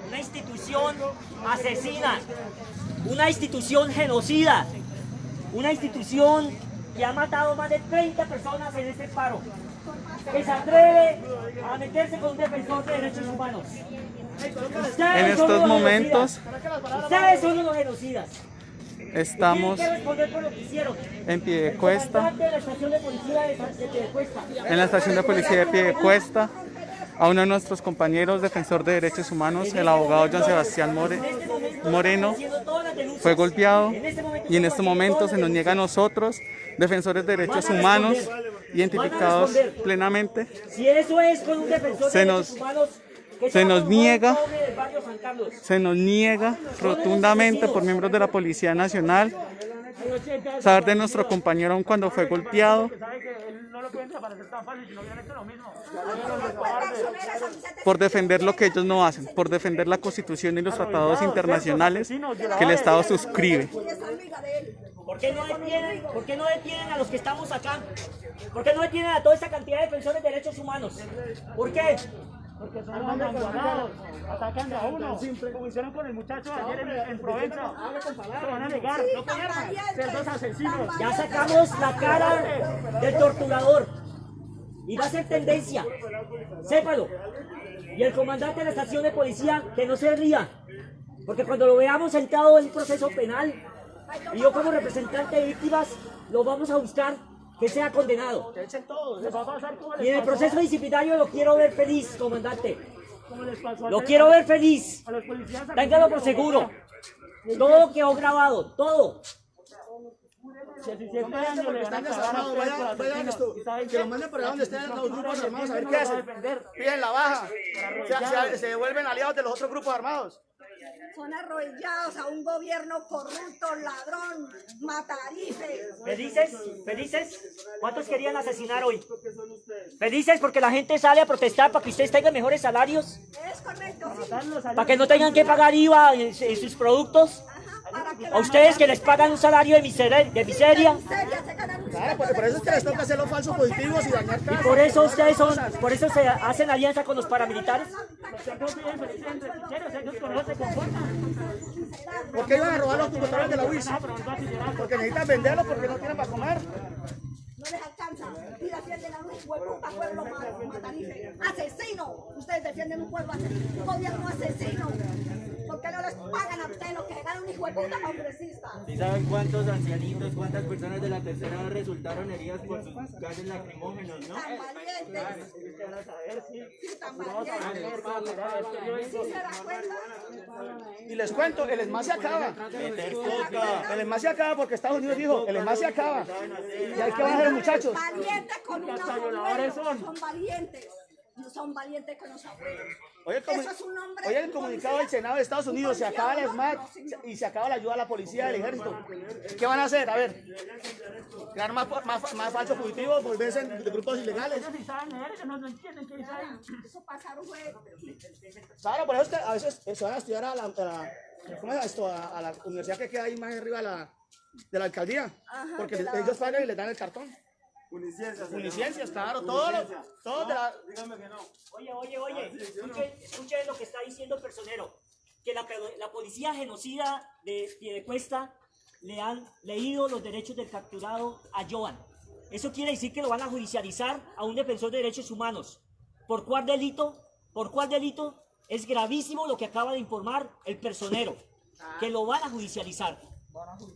Una institución asesina, una institución genocida, una institución que ha matado más de 30 personas en este paro, que se atreve a meterse con un defensor de derechos humanos. En estos momentos Ustedes son unos genocidas. estamos Tienen que responder por lo que hicieron. en Piedecuesta, El comandante de la estación de policía de Piedecuesta. en la estación de policía de Piedecuesta, a uno de nuestros compañeros defensor de derechos humanos, el abogado Joan Sebastián Moreno, fue golpeado y en este momento se nos niega a nosotros, defensores de derechos humanos, identificados plenamente, Si eso es con un defensor de derechos humanos, se nos niega rotundamente por miembros de la Policía Nacional saber de nuestro compañero aun cuando fue golpeado, por defender lo que ellos no hacen, por defender la Constitución y los tratados internacionales que el Estado suscribe. ¿Por qué no detienen a los que estamos acá? ¿Por qué no detienen a toda esta cantidad de defensores de derechos humanos? ¿Por qué? Porque son abandonados, atacando a uno, como hicieron con el muchacho ayer en Provenza. Se van a negar, no pueden ser dos asesinos. Ya sacamos la cara del torturador y va a ser tendencia, sépalo. Y el comandante de la estación de policía, que no se ría, porque cuando lo veamos sentado en un proceso penal, y yo como representante de víctimas, lo vamos a buscar que sea condenado. Y en el proceso disciplinario lo quiero ver feliz, comandante. Lo quiero ver feliz. Téngalo por seguro. Todo quedó grabado, todo. Que lo manden para donde estén los grupos armados a ver qué hacen. Piden la baja. Se vuelven aliados de los otros grupos armados. Son arrodillados a un gobierno corrupto, ladrón, matarife. ¿Felices? ¿Felices? ¿Cuántos querían asesinar hoy? ¿Felices porque la gente sale a protestar para que ustedes tengan mejores salarios? Es correcto, sí. ¿Para que no tengan que pagar IVA en sus productos? ¿A ustedes que les pagan un salario de miseria? Claro, por eso es que les toca hacer los falsos positivos y dañar Y casas. por eso ustedes son, por eso se hacen alianza con los paramilitares. ¿Por qué iban a robar los computadores de la UIS? Porque necesitan venderlos porque no tienen para comer. No les alcanza. Y defienden a un pueblo matarife. ¡Asesino! Ustedes defienden un pueblo asesino, un gobierno asesino. ¿Por qué no les pagan a ustedes lo que se gana un hijo de puta congresista? ¿Sí saben cuántos ancianitos, cuántas personas de la tercera edad resultaron heridas por sus gases lacrimógenos, no? Tan valientes. Sí, tan valientes. ¿Sí se dan cuenta? Y les cuento, el ESMAD se acaba. El ESMAD se acaba porque Estados Unidos dijo, el ESMAD se acaba. Y hay que bajar los muchachos. Valientes con unos abuelos. Son valientes. No son valientes con los abuelos. Hoy el comunicado del Senado de Estados Unidos, se acaba el ESMAD y se acaba la ayuda a la policía del ejército. ¿Qué van a hacer? A ver, crear más falsos positivos, volverse de grupos ilegales. Eso pasaron fue. Claro, por eso es que a veces se van a estudiar a ¿cómo es esto? A la universidad que queda ahí más arriba de la alcaldía. Porque ellos pagan y les dan el cartón. Uniciencias, claro, todo de la... Dígame que no. Oye, escuchen lo que está diciendo el personero, que la policía genocida de Piedecuesta le han leído los derechos del capturado a Joan. Eso quiere decir que lo van a judicializar a un defensor de derechos humanos. ¿Por cuál delito? ¿Por cuál delito? Es gravísimo lo que acaba de informar el personero, que lo van a judicializar.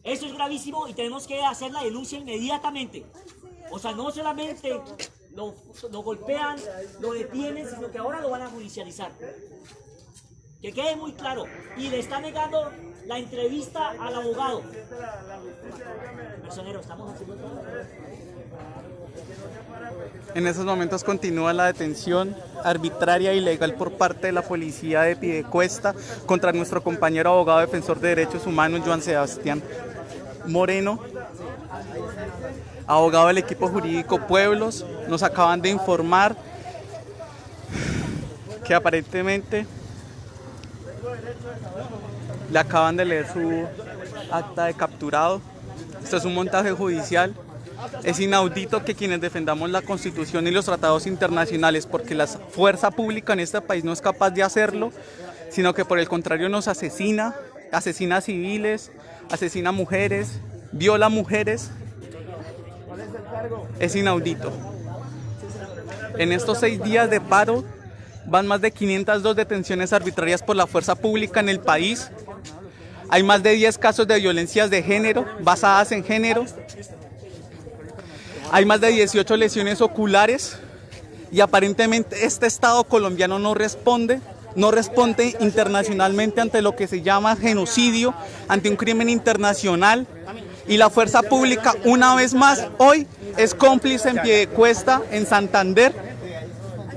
Eso es gravísimo y tenemos que hacer la denuncia inmediatamente. O sea, no solamente lo golpean, lo detienen, sino que ahora lo van a judicializar. Que quede muy claro. Y le está negando la entrevista al abogado. Personero, estamos haciendo todo. En esos momentos continúa la detención arbitraria e ilegal por parte de la policía de Piedecuesta contra nuestro compañero abogado defensor de derechos humanos, Joan Sebastián Moreno, abogado del equipo jurídico Pueblos. Nos acaban de informar que aparentemente le acaban de leer su acta de capturado. Esto es un montaje judicial Es inaudito que quienes defendamos la Constitución y los tratados internacionales, porque la fuerza pública en este país no es capaz de hacerlo, sino que por el contrario nos asesina, asesina civiles, asesina mujeres, viola mujeres. Es inaudito. En estos 6 días de paro van más de 502 detenciones arbitrarias por la fuerza pública en el país. Hay más de 10 casos de violencias de género, basadas en género. Hay más de 18 lesiones oculares y aparentemente este Estado colombiano no responde internacionalmente ante lo que se llama genocidio, ante un crimen internacional. Y la fuerza pública, una vez más, hoy es cómplice en Piedecuesta, en Santander.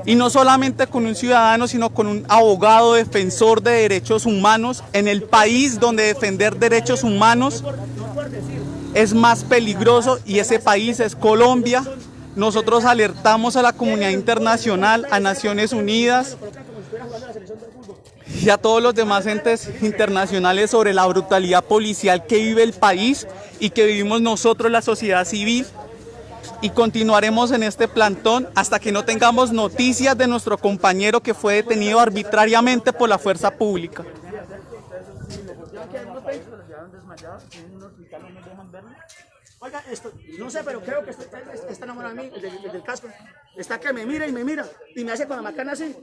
Y no solamente con un ciudadano, sino con un abogado defensor de derechos humanos en el país donde defender derechos humanos es más peligroso, y ese país es Colombia. Nosotros alertamos a la comunidad internacional, a Naciones Unidas y a todos los demás entes internacionales sobre la brutalidad policial que vive el país y que vivimos nosotros, la sociedad civil. Y continuaremos en este plantón hasta que no tengamos noticias de nuestro compañero que fue detenido arbitrariamente por la fuerza pública. Oiga, esto, no sé, pero creo que está enamorado de mí, el del casco. Está que me mira y me hace con la macana así.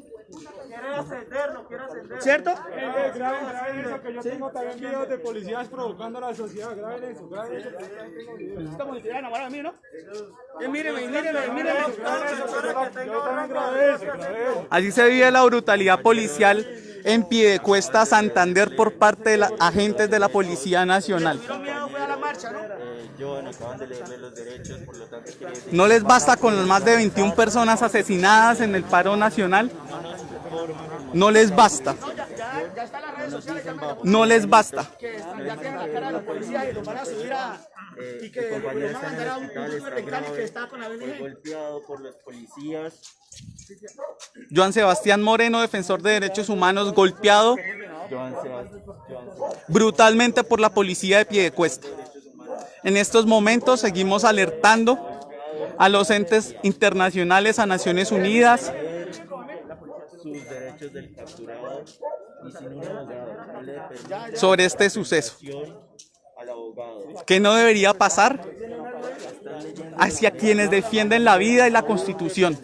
Quiere ascenderlo, quiere ascender. ¿Cierto? Graben eso, que yo tengo también videos de policías provocando a la sociedad. Graben eso, graben eso. Esta policía enamorada de mí, ¿no? Míreme. Yo también grabé eso. Así se vive la brutalidad policial en Piedecuesta, Santander, por parte de los agentes de la Policía Nacional. Joan, acaban de leerle los derechos, por lo tanto quiere decir... ¿No les basta con las más de 21 personas asesinadas en el paro nacional? No les basta. Ya está en las redes sociales. No les basta. Que ya tienen la cara de los policías y los van a subir a... Y que el compañero les van a mandar a un rectal y que está con la fue BNG. golpeado por los policías. Joan Sebastián Moreno, defensor de derechos humanos, golpeado Joan Sebastián. brutalmente por la policía de Piedecuesta. En estos momentos seguimos alertando a los entes internacionales, a Naciones Unidas, Sus derechos del capturado y sin un abogado. No le permite sobre este suceso, al abogado. que no debería pasar hacia quienes defienden la vida y la Constitución.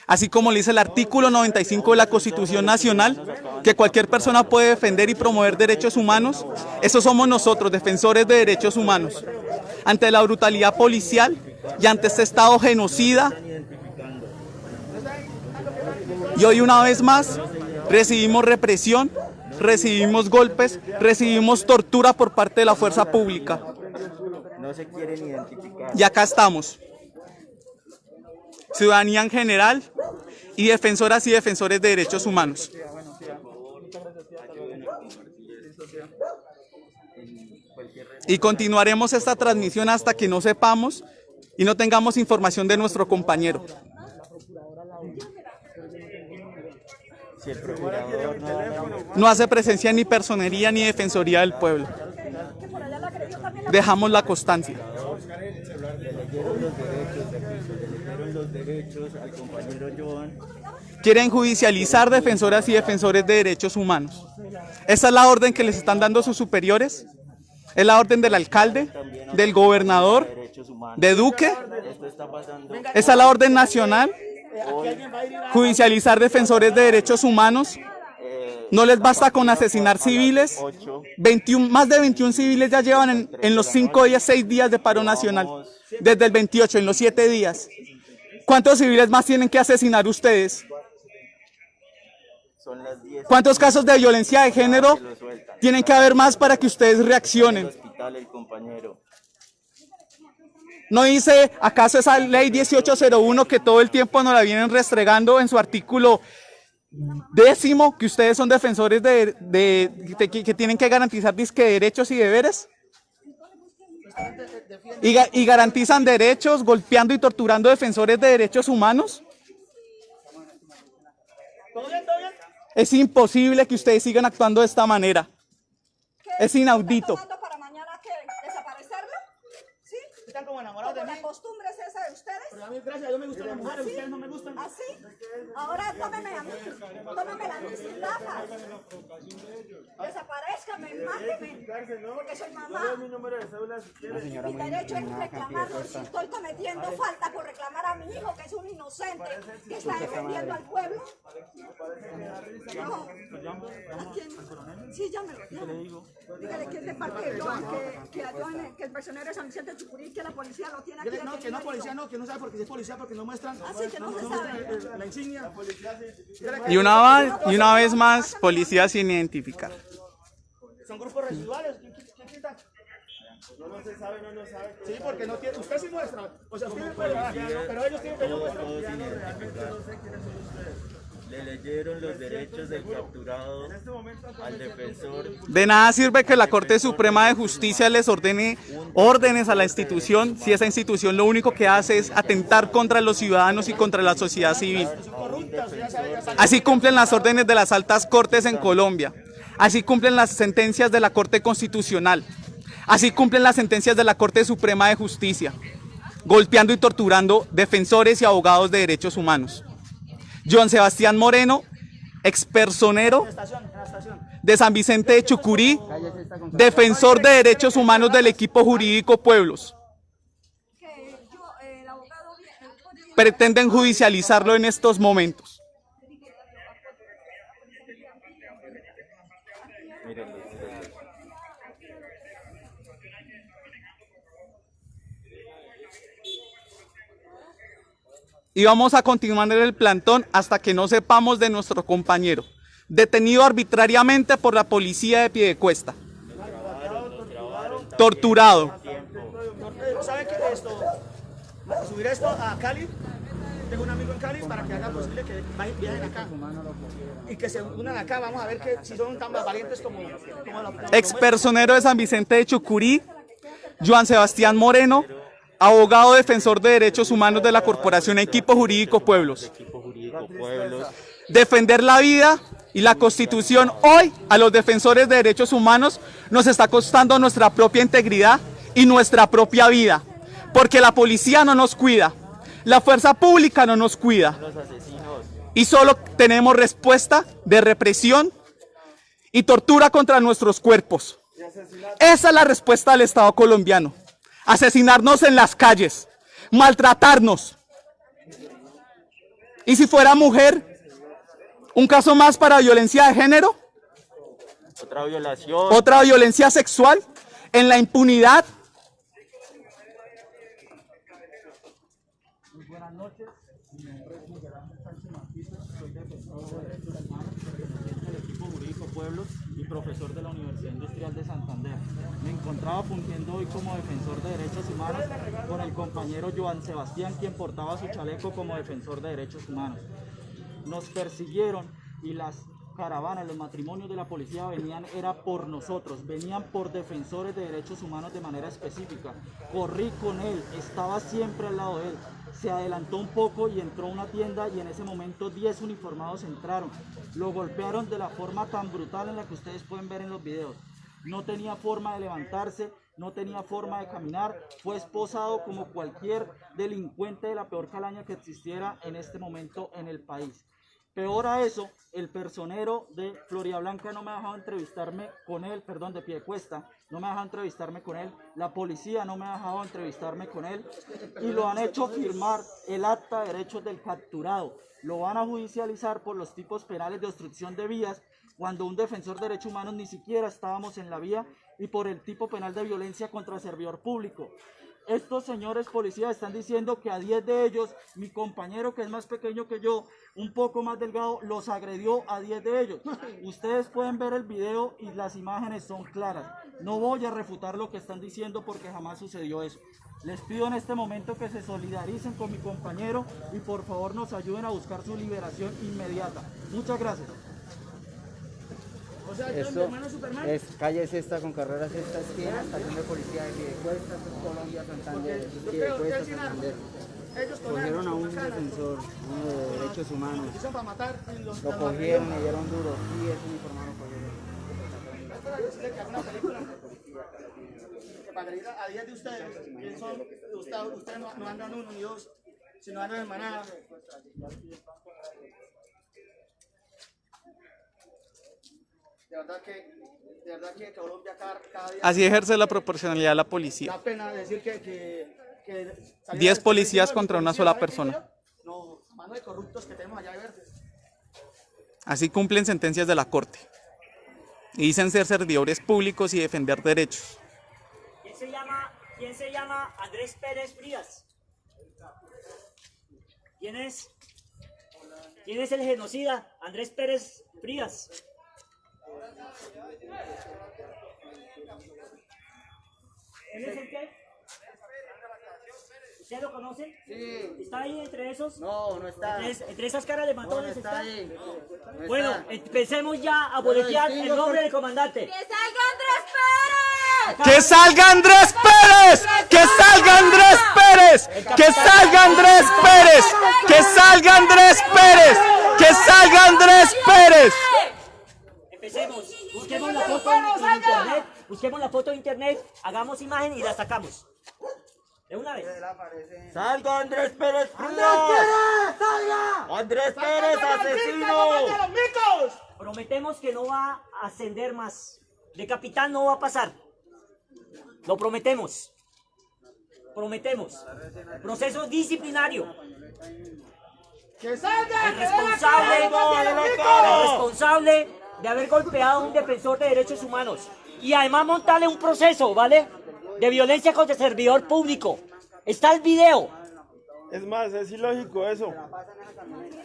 Así como le dice el artículo 95 de la Constitución Nacional, que cualquier persona puede defender y promover derechos humanos. Eso somos nosotros, defensores de derechos humanos. Ante la brutalidad policial y ante este Estado genocida. Y hoy una vez más recibimos represión, recibimos golpes, recibimos tortura por parte de la fuerza pública. No se quieren identificar. Y acá estamos. Ciudadanía en general y defensoras y defensores de derechos humanos. Y continuaremos esta transmisión hasta que no sepamos y no tengamos información de nuestro compañero. Si el procurador No hace presencia ni personería ni defensoría del pueblo. Dejamos la constancia. leyeron los derechos al compañero Joan. Quieren judicializar defensoras y defensores de derechos humanos. ¿Esa es la orden que les están dando sus superiores? ¿Es la orden del alcalde, del gobernador, de Duque? Esto está pasando. ¿Esa es la orden nacional? ¿Judicializar defensores de derechos humanos? ¿No les basta con asesinar civiles? 21, más de 21 civiles ya llevan en los 5 días, 6 días de paro nacional. Desde el 28, en los 7 días. ¿Cuántos civiles más tienen que asesinar ustedes? Son las 10. ¿Cuántos casos de violencia de género tienen que haber más para que ustedes reaccionen? Hospital, el compañero. ¿No dice acaso esa ley 1801 que todo el tiempo nos la vienen restregando en su artículo 10º, que ustedes son defensores que tienen que garantizar disque derechos y deberes? ¿Y garantizan derechos golpeando y torturando defensores de derechos humanos? Es imposible que ustedes sigan actuando de esta manera. Es inaudito. ¿Para mañana qué? ¿Desaparecerlo? ¿Sí? Están como A mí, gracias a Dios me gustan las mujeres, ustedes no me gustan. ¿Así? Ahora tómeme a mí sin gafas. Desaparezcame, máteme, porque soy mamá. Mi número de cédula si quieres. Mi derecho es reclamarlo. Si estoy cometiendo falta por reclamar a mi hijo, que es un inocente, que está defendiendo al pueblo. No. ¿A quién? Sí, llámelo. Dígale que es de parte de Joan, que el personero de San Vicente de Chucurí, que la policía lo tiene aquí. No, que no, policía no, que no sabe porque si es policía, porque no muestran Que no se sabe. la insignia. Y una vez más, policía sin identificar. Son grupos residuales. ¿Quién quita? No se sabe, no sabe. Sí, porque no tiene. Usted sí muestra. O sea, usted puede dar, pero ellos tienen que mostrar. Le leyeron los derechos del capturado al defensor. De nada sirve que la Corte Suprema de Justicia les ordene órdenes a la institución si esa institución lo único que hace es atentar contra los ciudadanos y contra la sociedad civil. Así cumplen las órdenes de las altas cortes en Colombia. Así cumplen las sentencias de la Corte Constitucional. Así cumplen las sentencias de la Corte Suprema de Justicia, golpeando y torturando defensores y abogados de derechos humanos. Joan Sebastián Moreno, expersonero de San Vicente de Chucurí, defensor de derechos humanos del equipo jurídico Pueblos. Pretenden judicializarlo en estos momentos. Y vamos a continuar en el plantón hasta que no sepamos de nuestro compañero, detenido arbitrariamente por la policía de Piedecuesta. Torturado. ¿Saben qué es esto? Subir esto a Cali. Tengo un amigo en Cali para que haga posible que viajen acá. Y que se unan acá. Vamos a ver que si son tan valientes como Expersonero de San Vicente de Chucurí, Joan Sebastián Moreno, abogado defensor de derechos humanos de la Corporación Equipo Jurídico Pueblos. Defender la vida y la Constitución hoy a los defensores de derechos humanos nos está costando nuestra propia integridad y nuestra propia vida, porque la policía no nos cuida, la fuerza pública no nos cuida y solo tenemos respuesta de represión y tortura contra nuestros cuerpos. Esa es la respuesta del Estado colombiano. Asesinarnos en las calles, maltratarnos. Y si fuera mujer, un caso más para violencia de género, Otra violación. otra violencia sexual, en la impunidad. Muy buenas noches, mi nombre es Miguel Ángel Sánchez Martínez, soy defensor de derechos humanos, perteneciente al equipo jurídico Pueblos y profesor de la Universidad Industrial de Santander. Me encontraba fungiendo hoy como defensor de derechos humanos con el compañero Joan Sebastián, quien portaba su chaleco como defensor de derechos humanos. Nos persiguieron y las caravanas, los matrimonios de la policía era por nosotros, venían por defensores de derechos humanos de manera específica. Corrí con él, estaba siempre al lado de él. Se adelantó un poco y entró a una tienda y en ese momento 10 uniformados entraron. Lo golpearon de la forma tan brutal en la que ustedes pueden ver en los videos. No tenía forma de levantarse, no tenía forma de caminar, fue esposado como cualquier delincuente de la peor calaña que existiera en este momento en el país. Peor a eso, el personero de Floridablanca no me ha dejado entrevistarme con él, perdón, de Piedecuesta, no me ha dejado entrevistarme con él, la policía no me ha dejado entrevistarme con él y lo han hecho firmar el acta de derechos del capturado. Lo van a judicializar por los tipos penales de obstrucción de vías, cuando un defensor de derechos humanos ni siquiera estábamos en la vía, y por el tipo penal de violencia contra servidor público. Estos señores policías están diciendo que a 10 de ellos, mi compañero que es más pequeño que yo, un poco más delgado, los agredió a 10 de ellos. Ustedes pueden ver el video y las imágenes son claras. No voy a refutar lo que están diciendo porque jamás sucedió eso. Les pido en este momento que se solidaricen con mi compañero y por favor nos ayuden a buscar su liberación inmediata. Muchas gracias. O sea, Esto es calle Sexta con carrera Sexta esquina, estación de policía de Piedecuesta, Colombia, Santander, Piedecuesta, Santander. Cogieron a un defensor de derechos humanos, lo cogieron, le dieron duro, y es uniformado a 10 de ustedes, ustedes no andan uno ni dos, Ciudadanos de Manada. De verdad que Colombia cada día... Así ejerce la proporcionalidad la policía. Da pena decir que 10 policías contra una sola persona. No, mano de corruptos que tenemos allá de verde. Así cumplen sentencias de la Corte. Y dicen ser servidores públicos y defender derechos. ¿Quién se llama Andrés Pérez Frías? ¿Quién es? ¿Quién es el genocida? Andrés Pérez Frías. ¿Él es el qué? ¿Usted lo conoce? Sí. ¿Está ahí entre esos? No, no está. ¿Entre esas caras de matones No, no está ahí. No bueno, está. empecemos ya a boletear el nombre del comandante. ¡Que salga Andrés Pérez! ¡Que salga Andrés Pérez! ¡Que salga Andrés Pérez! ¡Que salga Andrés Pérez! ¡Que salga Andrés Pérez! ¡Que salga Andrés Pérez! Empecemos. Busquemos la foto en internet. Busquemos la foto en internet. Hagamos imagen y la sacamos. De una vez. ¡Salga Andrés Pérez Frías! ¡Salga! ¡Andrés Pérez, asesino! Prometemos que no va a ascender más. De capitán no va a pasar. Lo prometemos. Prometemos. Proceso disciplinario. ¡Que salga! El responsable de haber golpeado a un defensor de derechos humanos. Y además montarle un proceso, ¿vale? De violencia contra el servidor público. Está el video. Es más, es ilógico eso.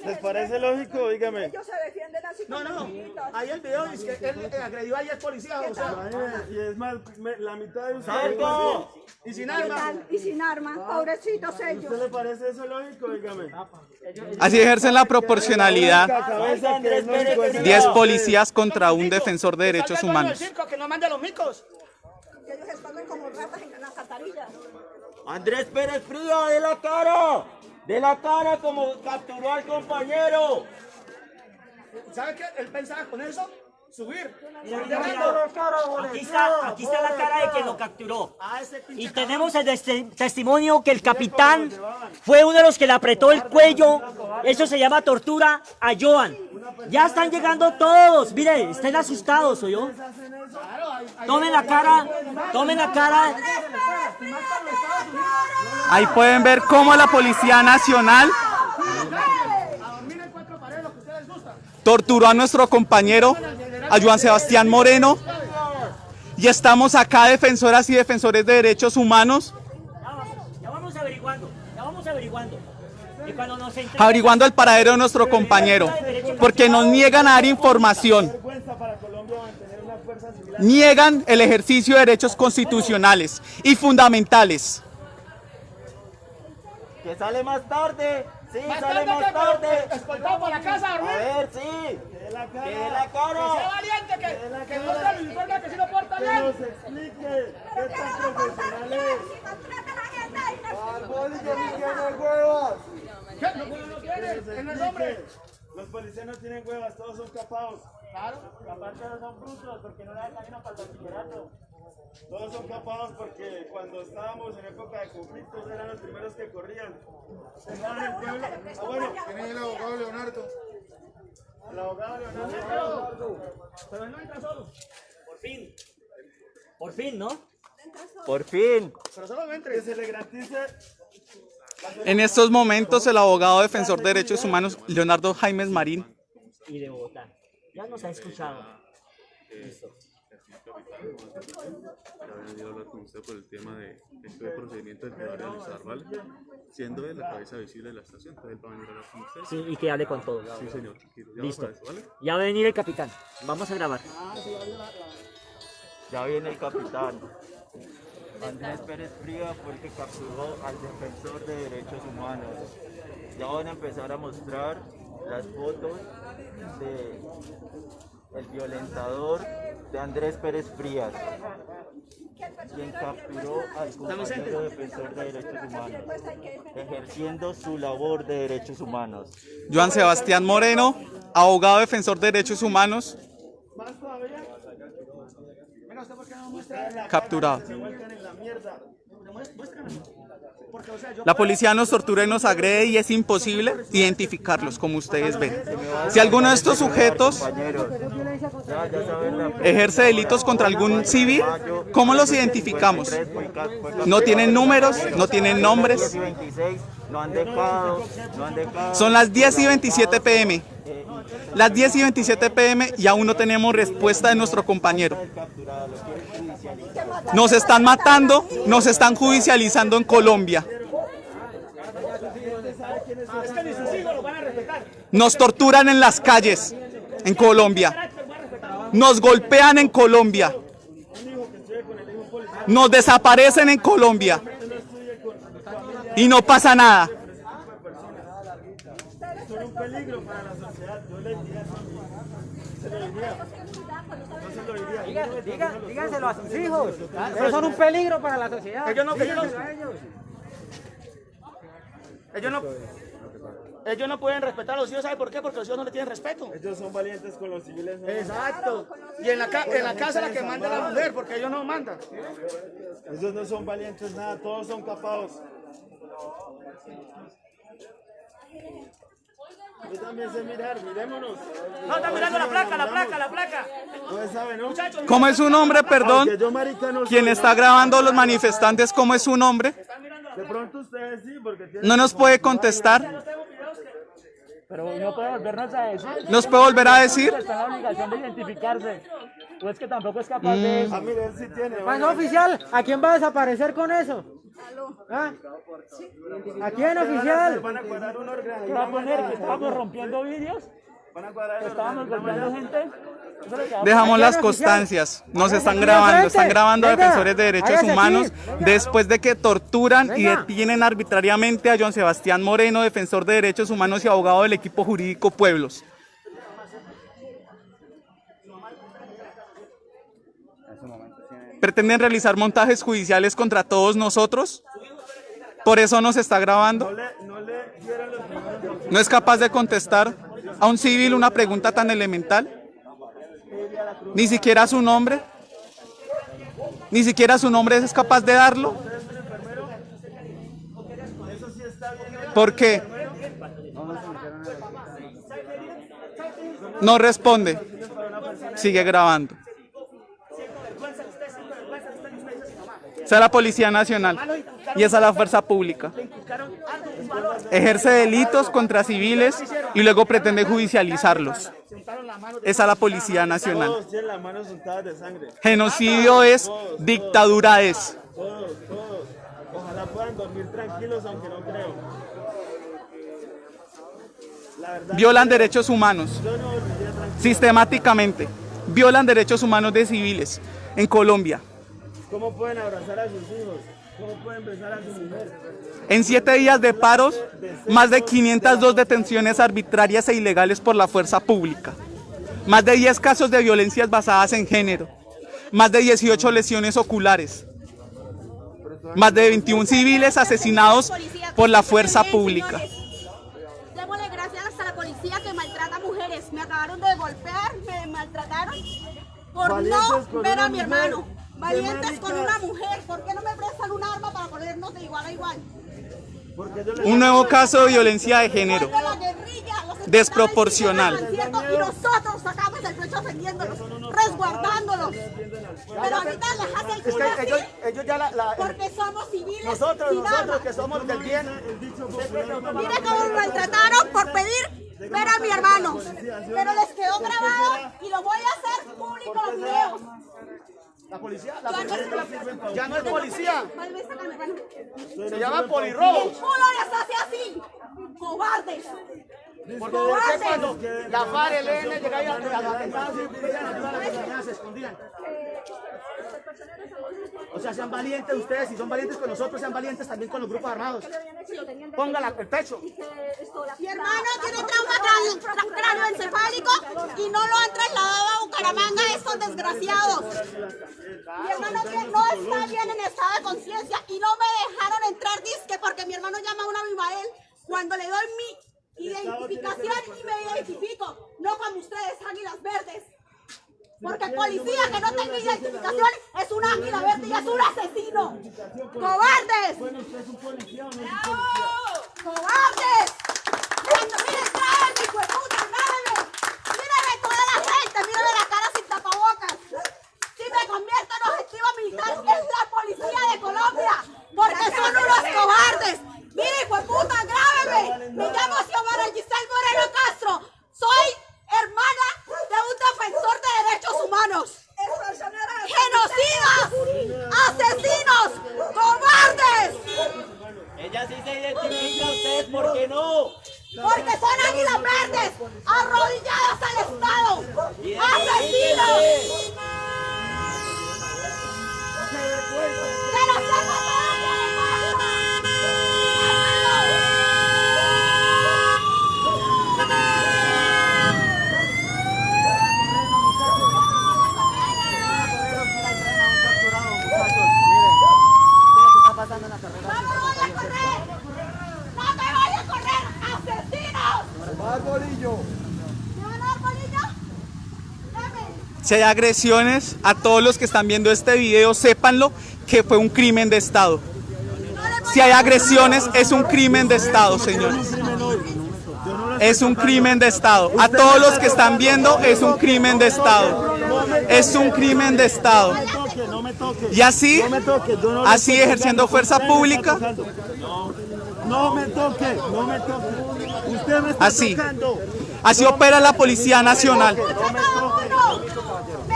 ¿Les parece lógico? Dígame. Ellos se defienden así. No, ahí el video dice que él agredió a 10 policías, o sea, Y es más, la mitad de ustedes. ¡Salgo! y sin armas. Y sin armas, pobrecitos ¿A ellos. usted le parece eso lógico? Dígame. Así ejercen la proporcionalidad Cabeza que es lógico es 10 policías contra un defensor de derechos Salga el humanos. circo, que no mande a los micos. Ellos se esconden como ratas en las alcantarillas. ¡Andrés Pérez Frías, de la cara! ¡De la cara como capturó al compañero! ¿Sabe qué? Él pensaba con eso subir. Aquí está la cara de quien lo capturó. Y tenemos el testimonio que el capitán fue uno de los que le apretó el cuello. Eso se llama tortura a Joan. Ya están llegando todos. Mire, estén asustados, ¿oyó? Tomen la cara. Tomen la cara. Ahí pueden ver cómo la Policía Nacional torturó a nuestro compañero, a Joan Sebastián Moreno. Y estamos acá, defensoras y defensores de derechos humanos, Ya vamos averiguando. Ya vamos averiguando. Y cuando nos entreguen- averiguando el paradero de nuestro compañero, porque nos niegan a dar información. Niegan el ejercicio de derechos constitucionales y fundamentales. ¡Que sale más tarde! ¡Sí, Más sale tarde más que tarde! escoltado por la casa a A dormir. ver, sí. ¡Que dé la Que sea cara! valiente, que porta el uniforme, que si no porta bien. nos explique qué tan profesional es. ¿Qué? No tiene, en el nombre. Los policías no tienen huevas, todos son capados. Claro. Aparte no son brutos porque no le dan camino para el bachillerato. Todos son capados porque cuando estábamos en época de conflictos eran los primeros que corrían. Dejaban el pueblo. Ah, bueno, ¿Quién es el abogado Leonardo? el abogado Leonardo. Pero él no entra solo. Por fin. Por fin, ¿no? ¡Por fin! Pero solo entre. Que se le garantice. En estos momentos el abogado defensor de derechos humanos, Leonardo Jaimes Marín, Y de Bogotá. Ya nos ha escuchado. Había venido a hablar con usted por el tema de este procedimiento del Pedro Alizar, ¿vale? Siendo él la cabeza visible de la estación, entonces él va a venir a hablar con usted. Sí, y que hable con todos. Sí, señor, tranquilo. Ya Listo. va para eso, ¿vale? Ya va a venir el capitán. Vamos a grabar. Ya viene el capitán. Andrés Pérez Frías fue el que capturó al defensor de derechos humanos. Ya van a empezar a mostrar las fotos de el violentador de Andrés Pérez Frías, quien capturó al compañero defensor de derechos humanos, ejerciendo su labor de derechos humanos. Joan Sebastián Moreno, abogado defensor de derechos humanos, capturado. Se vuelcan en la mierda. La policía nos tortura y nos agrede y es imposible identificarlos, como ustedes ven. Si alguno de estos sujetos ejerce delitos contra algún civil, ¿cómo los identificamos? No tienen números, no tienen nombres. Son las 10:27 p.m. Las 10:27 p.m. y aún no tenemos respuesta de nuestro compañero. Nos están matando, nos están judicializando en Colombia. Nos torturan en las calles en Colombia. Nos golpean en Colombia. Nos desaparecen en Colombia. Y no pasa nada. Son un peligro para la sociedad. Yo le diría eso a mi hijo. Se lo diría. No se lo diría. Díganselo a sus hijos. Ellos son un peligro para la sociedad. Ellos no pueden respetar a los hijos. ¿Sabe por qué? Porque los hijos no le tienen respeto. Ellos son valientes con los civiles. ¿No? Exacto. Y en la casa la que manda la mujer, porque ellos no mandan. Ellos no son valientes nada, todos son capados. Yo también sé mirar, mirémonos. No, está mirando la placa. No sabe, ¿no? ¿Cómo es su nombre, perdón? Yo, marica, no ¿Quién soy, está grabando a los manifestantes? ¿Cómo es su nombre? De pronto ustedes sí, porque tienen... ¿No nos puede contestar? Pero no puede volvernos a decir. ¿Nos puede volver a decir? Está en la obligación de identificarse. O es que tampoco es capaz de... Ah, mire, él sí tiene. Bueno, oficial, ¿a quién va a desaparecer con eso? ¿Ah? ¿A quién, oficial? Van a cuadrar un órgano. ¿Qué va a poner? ¿Que estábamos rompiendo vídeos? Van a cuadrar ¿Que estábamos golpeando gente? Dejamos las constancias, nos están grabando a defensores de derechos humanos después de que torturan y detienen arbitrariamente a John Sebastián Moreno, defensor de derechos humanos y abogado del equipo jurídico Pueblos. ¿Pretenden realizar montajes judiciales contra todos nosotros? ¿Por eso nos está grabando? ¿No es capaz de contestar a un civil una pregunta tan elemental? Ni siquiera su nombre. Ni siquiera su nombre es capaz de darlo. ¿Por qué? No responde. Sigue grabando. Esa es la Policía Nacional y esa es la Fuerza Pública. Ejerce delitos contra civiles y luego pretende judicializarlos. Esa es la Policía Nacional. Todos tienen las manos untadas de sangre. Genocidio es, dictadura es. Todos. Ojalá puedan dormir tranquilos, aunque no creo. La verdad, Violan derechos humanos. yo no dormiría tranquilo. Sistemáticamente. Violan derechos humanos de civiles en Colombia. ¿Cómo pueden abrazar a sus hijos? ¿Cómo pueden besar a su mujer? En 7 días de paros, más de 502 detenciones arbitrarias e ilegales por la fuerza pública. Más de 10 casos de violencias basadas en género. Más de 18 lesiones oculares. Más de 21 civiles asesinados por la fuerza pública. Démosle gracias a la policía que maltrata a mujeres. Me acabaron de golpear, me maltrataron por Valientes no ver con a una mi mujer. hermano. Valientes ¡Qué con maricas! una mujer. ¿Por qué no me prestan un arma para ponernos de igual a igual? Porque yo les Un nuevo caso de violencia de género. Cuando la guerrilla, los Desproporcional. estaban y nosotros sacamos el pecho defendiéndolos, resguardándolos. Pero ahorita les hace el Es culo que así, ellos ya porque somos civiles nosotros sin armas. que somos del bien. Mira cómo me maltrataron por pedir ver a mi hermano. Pero les quedó grabado y lo voy a hacer público los videos. La policía Ya no es- ya no es policía, Mal vez sacan, hermano. se llama El polirrobo. culo les hace así. Cobardes. Porque desde cuando la FARC, el ELN llega ahí a atentar, se escondían. O sea, sean valientes ustedes, si son valientes con nosotros, sean valientes también con los grupos armados. Póngala el pecho. Mi hermano tiene trauma cráneoencefálico y no lo han trasladado a Bucaramanga estos desgraciados. Mi hermano no está bien en estado de conciencia y no me dejaron entrar disque porque mi hermano llama a un Abimael cuando le doy mi identificación y me identifico, no como ustedes, águilas verdes. Porque policía que no tenga identificación es un águila verde y es un asesino. ¡Cobardes! Bueno, usted es un policía o no es un policía. ¡Cobardes! Miren, grábenme, hijo de puta, grábenme. Mírenme toda la gente, mírenme la cara sin tapabocas. Si me convierto en objetivo militar es la policía de Colombia, porque son unos cobardes. Miren, hijo de puta, grábenme. Me llamo Xiomara Giselle Moreno Castro. Soy hermana de un defensor de derechos humanos. ¡Genocidas! ¡Asesinos! ¡Cobardes! Ella sí se identifica, ¿ustedes por qué no? Porque son águilas verdes, arrodilladas al Estado. ¡Asesinos! ¡Que lo sepa pasando en la carrera. ¡No me voy a correr! ¡No me voy a correr! ¡Asesinos! ¡Arbolillo! ¿Me van a dar bolillo? Dame. Si hay agresiones, a todos los que están viendo este video, sépanlo que fue un crimen de Estado. Si hay agresiones, es un crimen de Estado, señores. Es un crimen de Estado. A todos los que están viendo, es un crimen de Estado. Es un crimen de Estado. No me toque. Y así, No me toque. Yo no le así estoy ejerciendo tocando. fuerza Usted me pública. está tocando. No me toque. No me toque. Usted me está Así. tocando. Así opera la Policía Nacional. ¡Me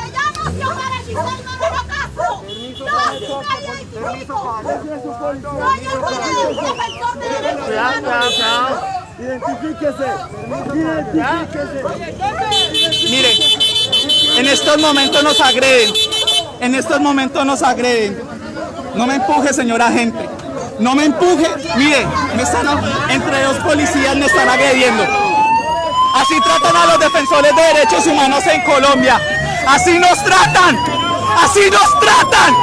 llamo Xiomara Giselle Moreno Castro! ¡No, nadie identifico! ¡Soy hermana de un defensor de derechos humanos! Identifíquese. Identifíquese. Miren, en estos momentos nos agreden. En estos momentos nos agreden. No me empuje, señor agente. No me empuje. Miren, entre dos policías me están agrediendo. Así tratan a los defensores de derechos humanos en Colombia. Así nos tratan. Así nos tratan.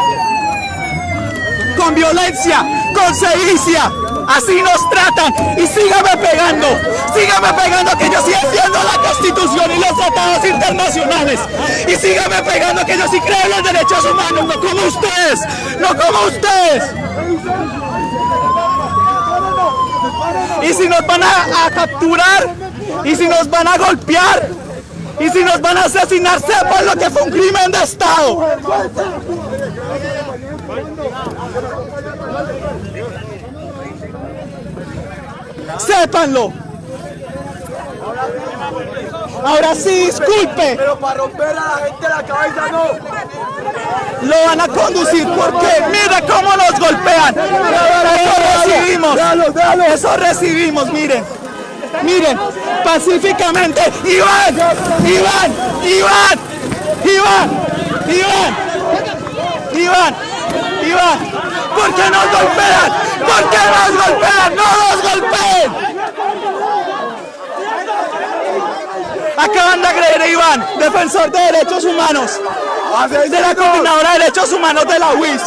Con violencia, con sevicia. Así nos tratan. Y sígame pegando que yo sí defiendo la Constitución y los tratados internacionales. Y sígame pegando que yo sí creo en los derechos humanos, no como ustedes. No como ustedes. Y si nos van a capturar, y si nos van a golpear, y si nos van a asesinar, sepan lo que fue un crimen de Estado. Sépanlo. Ahora sí, disculpe. Pero para romper a la gente la cabeza no. Lo van a conducir porque mira cómo nos golpean. Eso recibimos. Eso recibimos, miren. Miren, pacíficamente. Iván. ¿Por qué nos golpean? ¿Por qué nos golpean? ¡No nos golpeen! Acaban de agredir a Iván, defensor de derechos humanos, de la Coordinadora de Derechos Humanos de la UIS.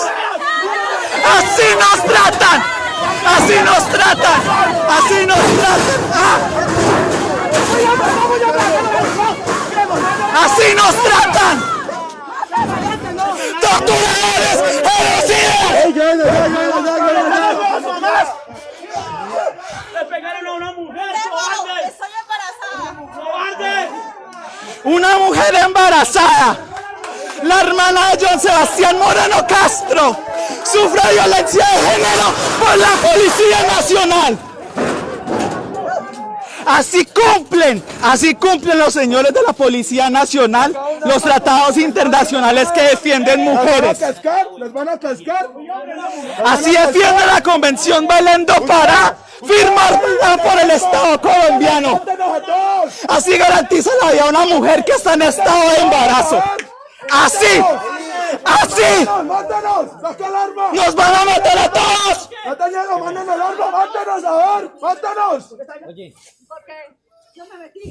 ¡Así nos tratan! ¡Así nos tratan! ¡Así nos tratan! ¡Ah! ¡Así nos tratan! ¡Torturadores! ¡Genocidas! Le pegaron a una mujer. Estoy embarazada. ¡Cobarde! Una mujer embarazada, la hermana de John Sebastián Moreno Castro, sufre violencia de género por la Policía Nacional. Así cumplen los señores de la Policía Nacional los tratados internacionales que defienden mujeres. ¿Les van a cascar? Así defiende la Convención Belén do Pará, firmada por el Estado colombiano. Así garantiza la vida a una mujer que está en estado de embarazo. Así. ¡Mátanos! ¡Saca el arma! ¡Nos van a matar a todos! ¡No te niego! ¡Manden el arma! ¡Mátanos! ¡A ver! ¡Mátanos! Porque yo me metí.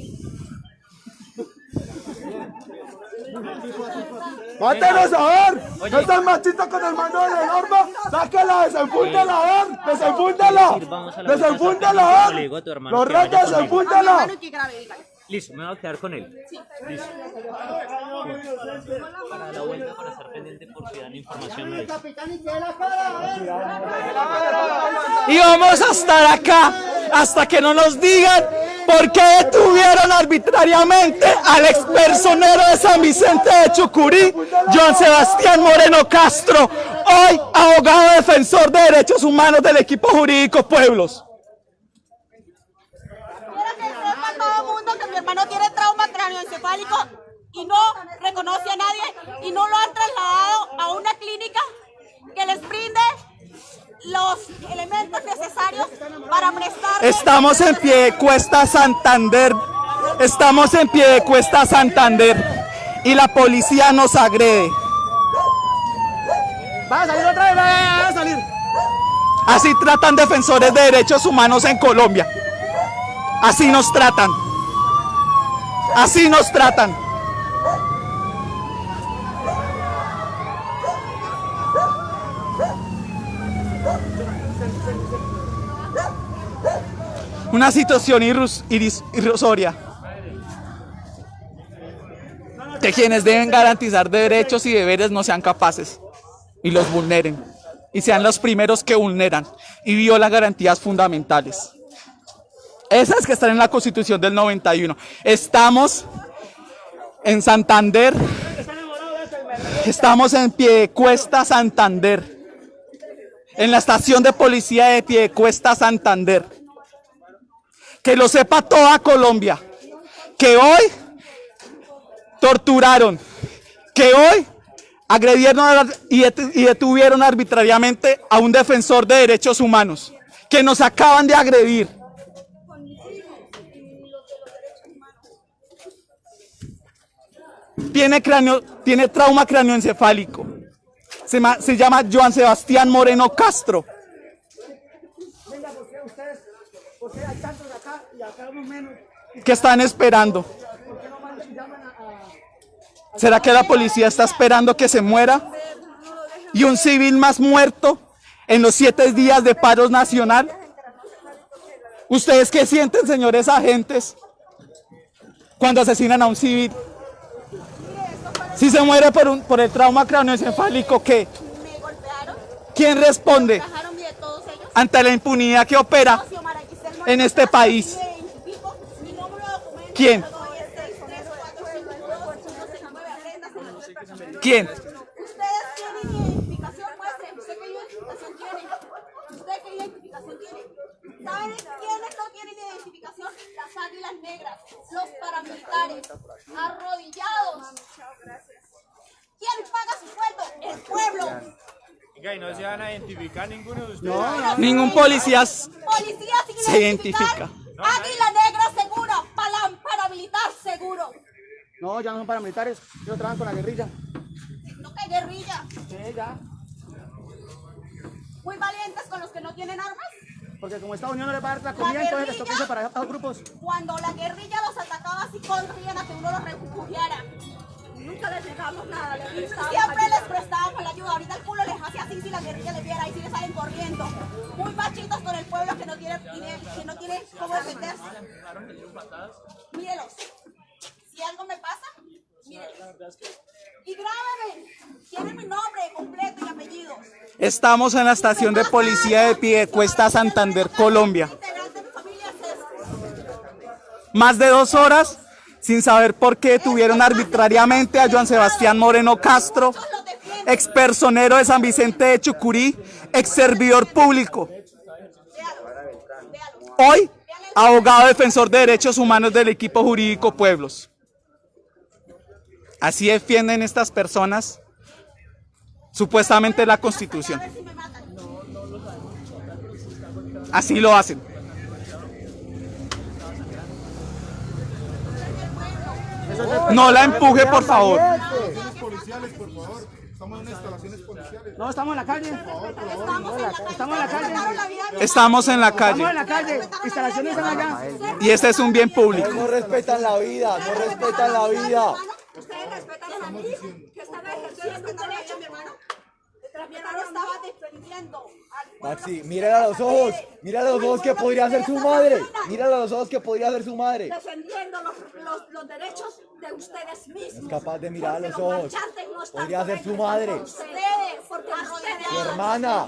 ¡Mátanos! ¡A ver! ¡No estás machista con el mando de la norma! ¡Sáquela! ¡Desenfúndala! ¡A ver! ¡Desenfúndala! ¡Desenfúndala! ¡A ver! ¡Los retos! ¡Desenfúndala! Listo, me voy a quedar con él. Listo. Para la vuelta, para estar pendiente porque dan información nueva. Y vamos a estar acá hasta que no nos digan por qué detuvieron arbitrariamente al expersonero de San Vicente de Chucurí, Joan Sebastián Moreno Castro, hoy abogado defensor de derechos humanos del equipo jurídico Pueblos. Quiero que sepa todo el mundo que mi hermano tiene trauma cráneoencefálico y no reconoce a nadie y no lo han trasladado a una clínica que les brinde los elementos necesarios para prestar. Estamos en Piedecuesta, Santander. Estamos en Piedecuesta, Santander. Y la policía nos agrede. Va a salir otra vez, va a salir. Así tratan defensores de derechos humanos en Colombia. Así nos tratan. Así nos tratan. Una situación irrisoria que quienes deben garantizar derechos y deberes no sean capaces y los vulneren y sean los primeros que vulneran y violan garantías fundamentales. Esas que están en la Constitución del 91. Estamos en Santander, estamos en Piedecuesta, Santander, en la estación de policía de Piedecuesta, Santander. Que lo sepa toda Colombia, que hoy torturaron, que hoy agredieron y detuvieron arbitrariamente a un defensor de derechos humanos, que nos acaban de agredir. Tiene trauma cráneoencefálico. Se llama Joan Sebastián Moreno Castro. Porque hay tantos acá y acá unos menos. ¿Qué están esperando? ¿Por qué no llaman ¿Será que la policía está esperando que se muera? ¿Y un civil más muerto en los 7 días de paro nacional? ¿Ustedes qué sienten, señores agentes, cuando asesinan a un civil? Si se muere por el trauma craneoencefálico, ¿qué? ¿Quién responde ante la impunidad que opera en este país? ¿Quién? ¿Quién? Ustedes tienen identificación, muestren. ¿Usted qué identificación tiene? ¿Usted qué identificación tiene? ¿Saben quiénes no tienen identificación? Las águilas negras, los paramilitares, arrodillados. ¿Quién paga su sueldo? El pueblo. Y no se van a identificar ninguno de ustedes. No, ningún policía se identifica. Águila negra segura, paramilitar seguro. No, ya no son paramilitares, ellos trabajan con la guerrilla. ¿No que guerrilla? Sí, ya. Muy valientes con los que no tienen armas. Porque como Estados Unidos no les va a dar la comida, entonces les toca irse para esos grupos. Cuando la guerrilla los atacaba, así corrían a que uno los refugiara. Nunca les negamos nada. Siempre les prestábamos la ayuda. Ahorita el culo les hace así si la guerrilla les viera y si les salen corriendo. Muy machitos con el pueblo que no tiene cómo defenderse. Mírelos. Si algo me pasa, mírelos. Y grábame. Tienen mi nombre completo y apellidos. Estamos en la estación de policía de Piedecuesta, Santander, Colombia. Más de 2 horas sin saber por qué detuvieron arbitrariamente a Joan Sebastián Moreno Castro, ex personero de San Vicente de Chucurí, ex servidor público. Hoy, abogado defensor de derechos humanos del equipo jurídico Pueblos. Así defienden estas personas supuestamente la Constitución. Así lo hacen. No la empuje, por favor. Policiales, por favor. Estamos en instalaciones policiales. No, estamos en la calle. Estamos en la calle. Estamos en la calle. Estamos en la calle. Instalaciones están allá. Y este es un bien público. No respetan la vida, no respetan la vida. Ustedes respetan a mí, que estaba ejerciendo un derecho, mi hermano. Mi hermano estaba defendiendo al pueblo. Maxi, mírale a los ojos. Mírale a los ojos que podría ser su madre. Mírale a los ojos que podría ser su madre. Defendiendo los derechos de ustedes mismos. Es capaz de mirar a los Porque ojos. marchantes no están Podría ser su contra madre. ustedes, porque ustedes Su hermana.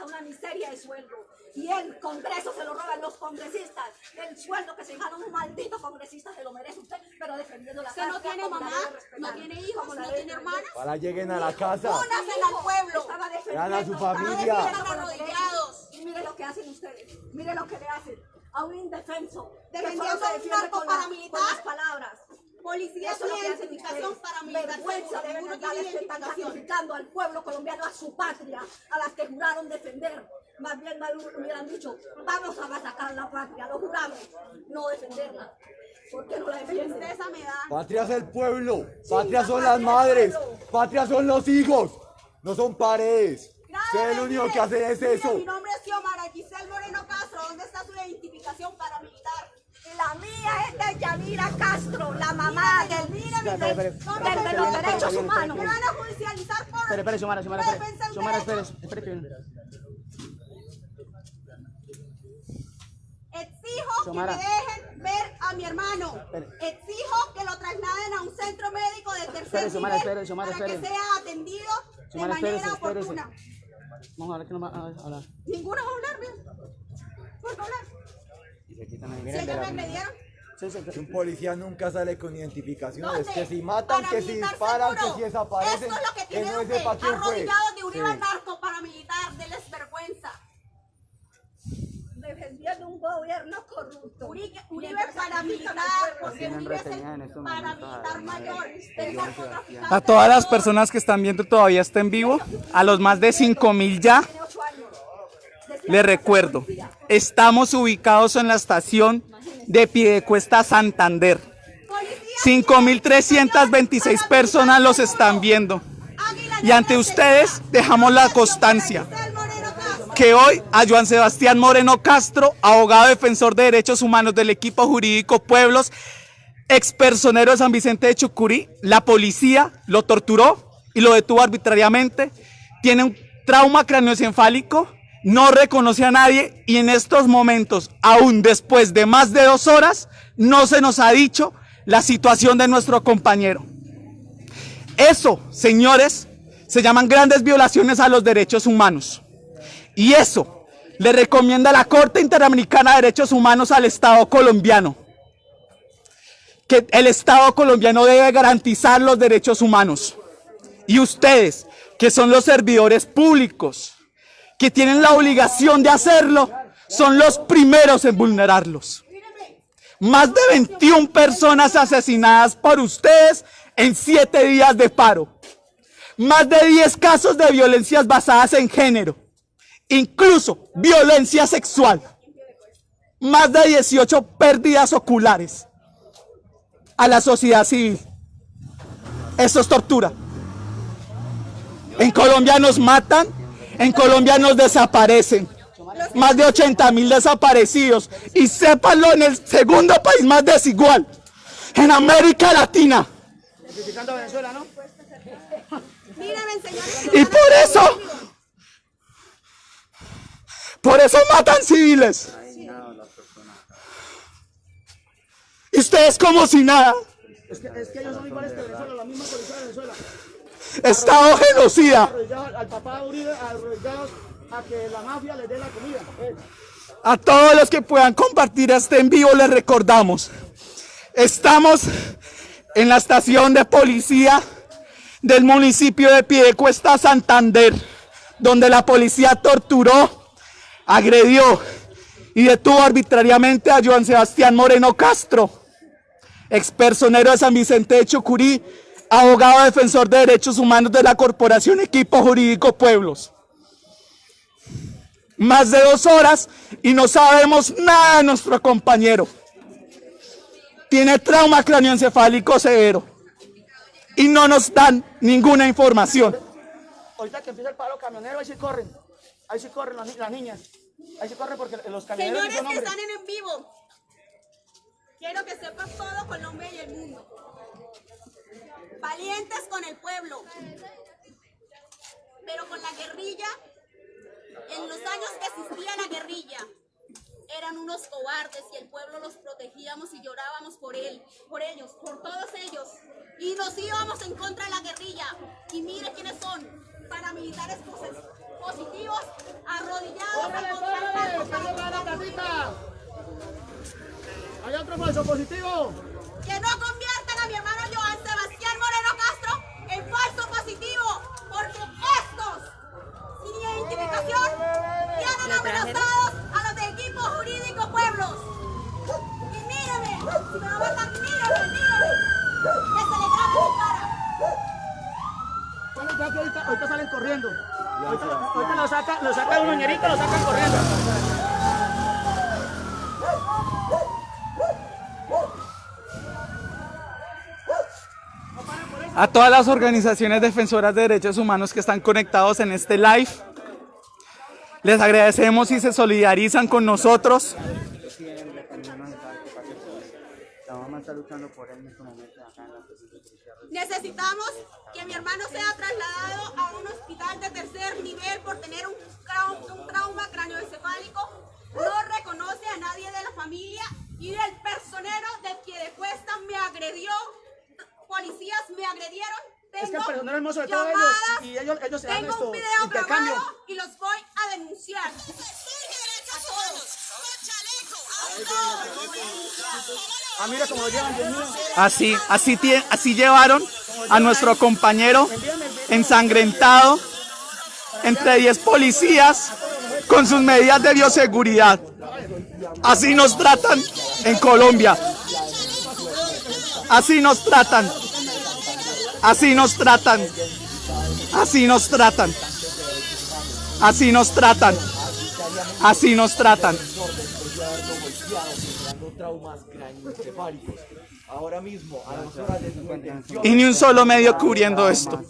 una miseria de sueldo. Y el Congreso se lo roban los congresistas. El sueldo que se dejaron un maldito congresista se lo merece usted, pero defendiendo la Usted no tiene mamá, no tiene hijos, no tiene hermanas. Ojalá lleguen a la casa. Únanse al pueblo. Vean a su familia. Arrodillados. Y mire lo que hacen ustedes. Mire lo que le hacen a un indefenso. Defendiendo que solo se a un defiende narco con paramilitar. con las palabras. Policía Eso es lo sin que hacen identificación ustedes. paramilitar. Vergüenza deben Ninguno darles tiene que están identificación. sacrificando al pueblo colombiano, a su patria, a las que juraron defender. Más bien hubieran dicho, vamos a masacar la patria, lo juramos, no defenderla. ¿Por qué no la defienden? Tristeza me da. Patria es el pueblo. Patria son las madres. Patria son los hijos. No son paredes. Ustedes lo único que hacen es eso. Mi nombre es Xiomara Giselle Moreno Castro. ¿Dónde está su identificación paramilitar? Y la mía es de Yanira Castro, la mamá de los derechos humanos. Me van a judicializar por... Espere, Xiomara, Exijo Xiomara. que me dejen ver a mi hermano. Exijo que lo trasladen a un centro médico de tercer nivel para que sea atendido de manera oportuna. Vamos a ver que no va a hablar. Ninguno va a hablar, ¿bien? ¿Por qué hablar? Si ellos me agredieron. Un policía nunca sale con identificaciones. ¿Dónde? Que si matan, que si Paramilitar disparan, seguro. que si desaparecen. Eso es lo que Que tienen no ustedes, sepa quién fue. arrodillados de Uribe Sí. narco paramilitar, denles vergüenza. Defendiendo un gobierno corrupto. Uribe paramilitar, porque Uribe es el paramilitar mayor. El narcotraficante. A todas las personas que están viendo todavía está en vivo, a los más de 5.000 ya, les recuerdo, estamos ubicados en la estación de Piedecuesta, Santander. 5.326 personas los están viendo. Y ante ustedes dejamos la constancia que hoy a Joan Sebastián Moreno Castro, abogado defensor de derechos humanos del equipo jurídico Pueblos, expersonero de San Vicente de Chucurí, la policía lo torturó y lo detuvo arbitrariamente, tiene un trauma craneoencefálico, no reconoce a nadie y en estos momentos, aún después de más de 2 horas, no se nos ha dicho la situación de nuestro compañero. Eso, señores, se llaman grandes violaciones a los derechos humanos. Y eso le recomienda la Corte Interamericana de Derechos Humanos al Estado colombiano. Que el Estado colombiano debe garantizar los derechos humanos. Y ustedes, que son los servidores públicos, que tienen la obligación de hacerlo, son los primeros en vulnerarlos. Más de 21 personas asesinadas por ustedes en 7 días de paro. Más de 10 casos de violencias basadas en género. Incluso violencia sexual. Más de 18 pérdidas oculares a la sociedad civil. Eso es tortura. En Colombia nos matan, en Colombia nos desaparecen. Más de 80.000 desaparecidos. Y sépanlo, en el segundo país más desigual en América Latina. Criticando a Venezuela, ¿no? Mírenme, señores. Y por eso matan civiles. Y ustedes como si nada. Es que ellos son iguales que Venezuela, la misma policía de Venezuela. Estado genocida. Arrodillados al papá Uribe, arrodillados a que la mafia les dé la comida. A todos los que puedan compartir este en vivo les recordamos. Estamos en la estación de policía del municipio de Piedecuesta, Santander, donde la policía torturó, agredió y detuvo arbitrariamente a Joan Sebastián Moreno Castro, expersonero de San Vicente de Chucurí, abogado defensor de derechos humanos de la Corporación Equipo Jurídico Pueblos. Más de 2 horas y no sabemos nada de nuestro compañero. Tiene trauma craneoencefálico severo y no nos dan ninguna información. Ahorita que empieza el paro camionero, ahí sí corren las niñas. Ahí sí corren porque los camioneros Señores son que hombres. están en vivo, quiero que sepan todo Colombia y el mundo. Valientes con el pueblo. pero con la guerrilla, en los años que existía la guerrilla, eran unos cobardes y el pueblo los protegíamos y llorábamos por ellos, por todos ellos. Y nos íbamos en contra de la guerrilla. Y mire quiénes son, paramilitares positivos, arrodillados a contra el ¿Hay otro falso positivo? Que no conviertan a mi hermano Joan Sebastián Moreno Castro en falso positivo, porque estos, sin identificación, tienen amenazados a los de equipo jurídico Pueblos. Y míreme, si me lo matan, míreme, que se le grabe su cara. Bueno, ya que ahorita salen corriendo. Ahorita lo saca de un ñerito, lo sacan corriendo. A todas las organizaciones defensoras de derechos humanos que están conectados en este live, les agradecemos si se solidarizan con nosotros. Necesitamos que mi hermano sea trasladado a un hospital de tercer nivel por tener un trauma craneoencefálico. No reconoce a nadie de la familia y el personero de Piedecuesta me agredió. Policías me agredieron. Es que el personero es mozo de todos ellos y ellos se dan tengo esto, un video intercambio. grabado y los voy a denunciar. A todos. Ah, mira cómo lo llevan, Dios mío. Así llevaron a nuestro compañero ensangrentado entre 10 policías con sus medidas de bioseguridad. Así nos tratan en Colombia. Así nos tratan. Así nos tratan. Así nos tratan. Así nos tratan. Así nos tratan. Ahora mismo, a las horas de su detención, Y ni un solo medio cubriendo esto.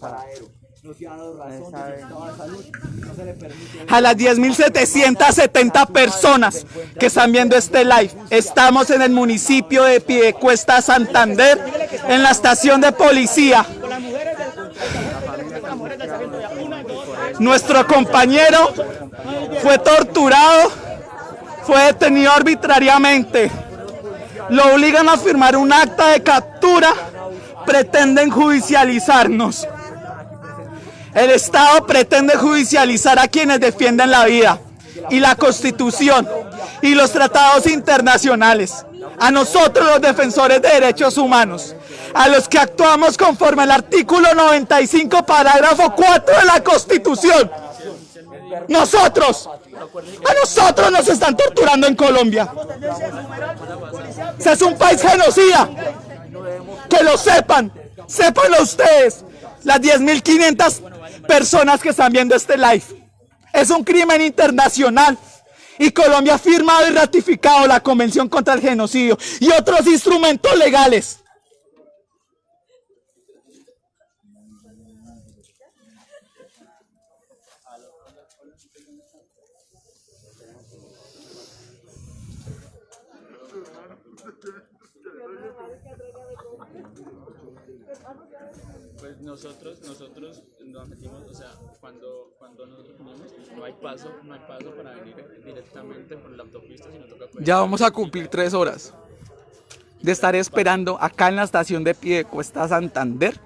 A las 10.770 personas que están viendo este live, estamos en el municipio de Piedecuesta, Santander, en la estación de policía. Nuestro compañero fue torturado, fue detenido arbitrariamente. Lo obligan a firmar un acta de captura, pretenden judicializarnos. El Estado pretende judicializar a quienes defienden la vida y la Constitución y los tratados internacionales. A nosotros, los defensores de derechos humanos, a los que actuamos conforme al artículo 95, parágrafo 4 de la Constitución. A nosotros nos están torturando en Colombia. Ese es un país genocida. Que lo sepan, sépanlo ustedes, las 10.500 personas que están viendo este live. Es un crimen internacional y Colombia ha firmado y ratificado la Convención contra el Genocidio y otros instrumentos legales. Pues nosotros nos metimos, o sea, cuando nosotros venimos, no hay paso para venir directamente por la autopista, sino toca coger. Ya vamos a cumplir 3 horas de estar esperando acá en la estación de Piedecuesta, Santander,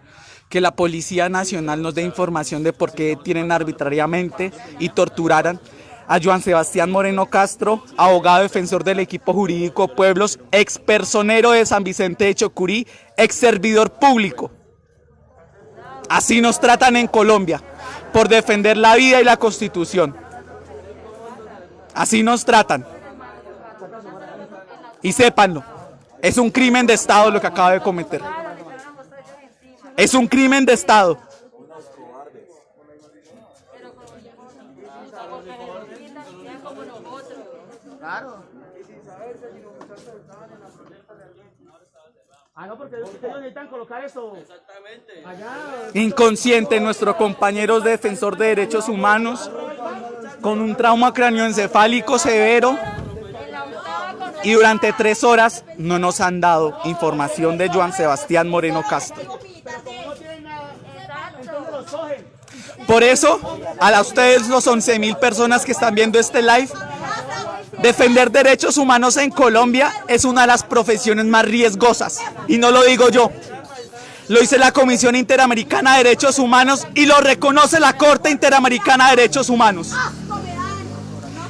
que la Policía Nacional nos dé información de por qué detienen arbitrariamente y torturaran a Joan Sebastián Moreno Castro, abogado defensor del equipo jurídico Pueblos, ex personero de San Vicente de Chocurí, ex servidor público. Así nos tratan en Colombia, por defender la vida y la Constitución. Así nos tratan. Y sépanlo, es un crimen de Estado lo que acaba de cometer. Es un crimen de Estado. Claro. Ah, no, porque ustedes necesitan colocar eso. Allá. Inconsciente nuestro compañero defensor de derechos humanos, con un trauma craneoencefálico severo, y durante 3 horas no nos han dado información de Joan Sebastián Moreno Castro. Por eso, a ustedes los 11.000 personas que están viendo este live, defender derechos humanos en Colombia es una de las profesiones más riesgosas. Y no lo digo yo. Lo dice la Comisión Interamericana de Derechos Humanos y lo reconoce la Corte Interamericana de Derechos Humanos.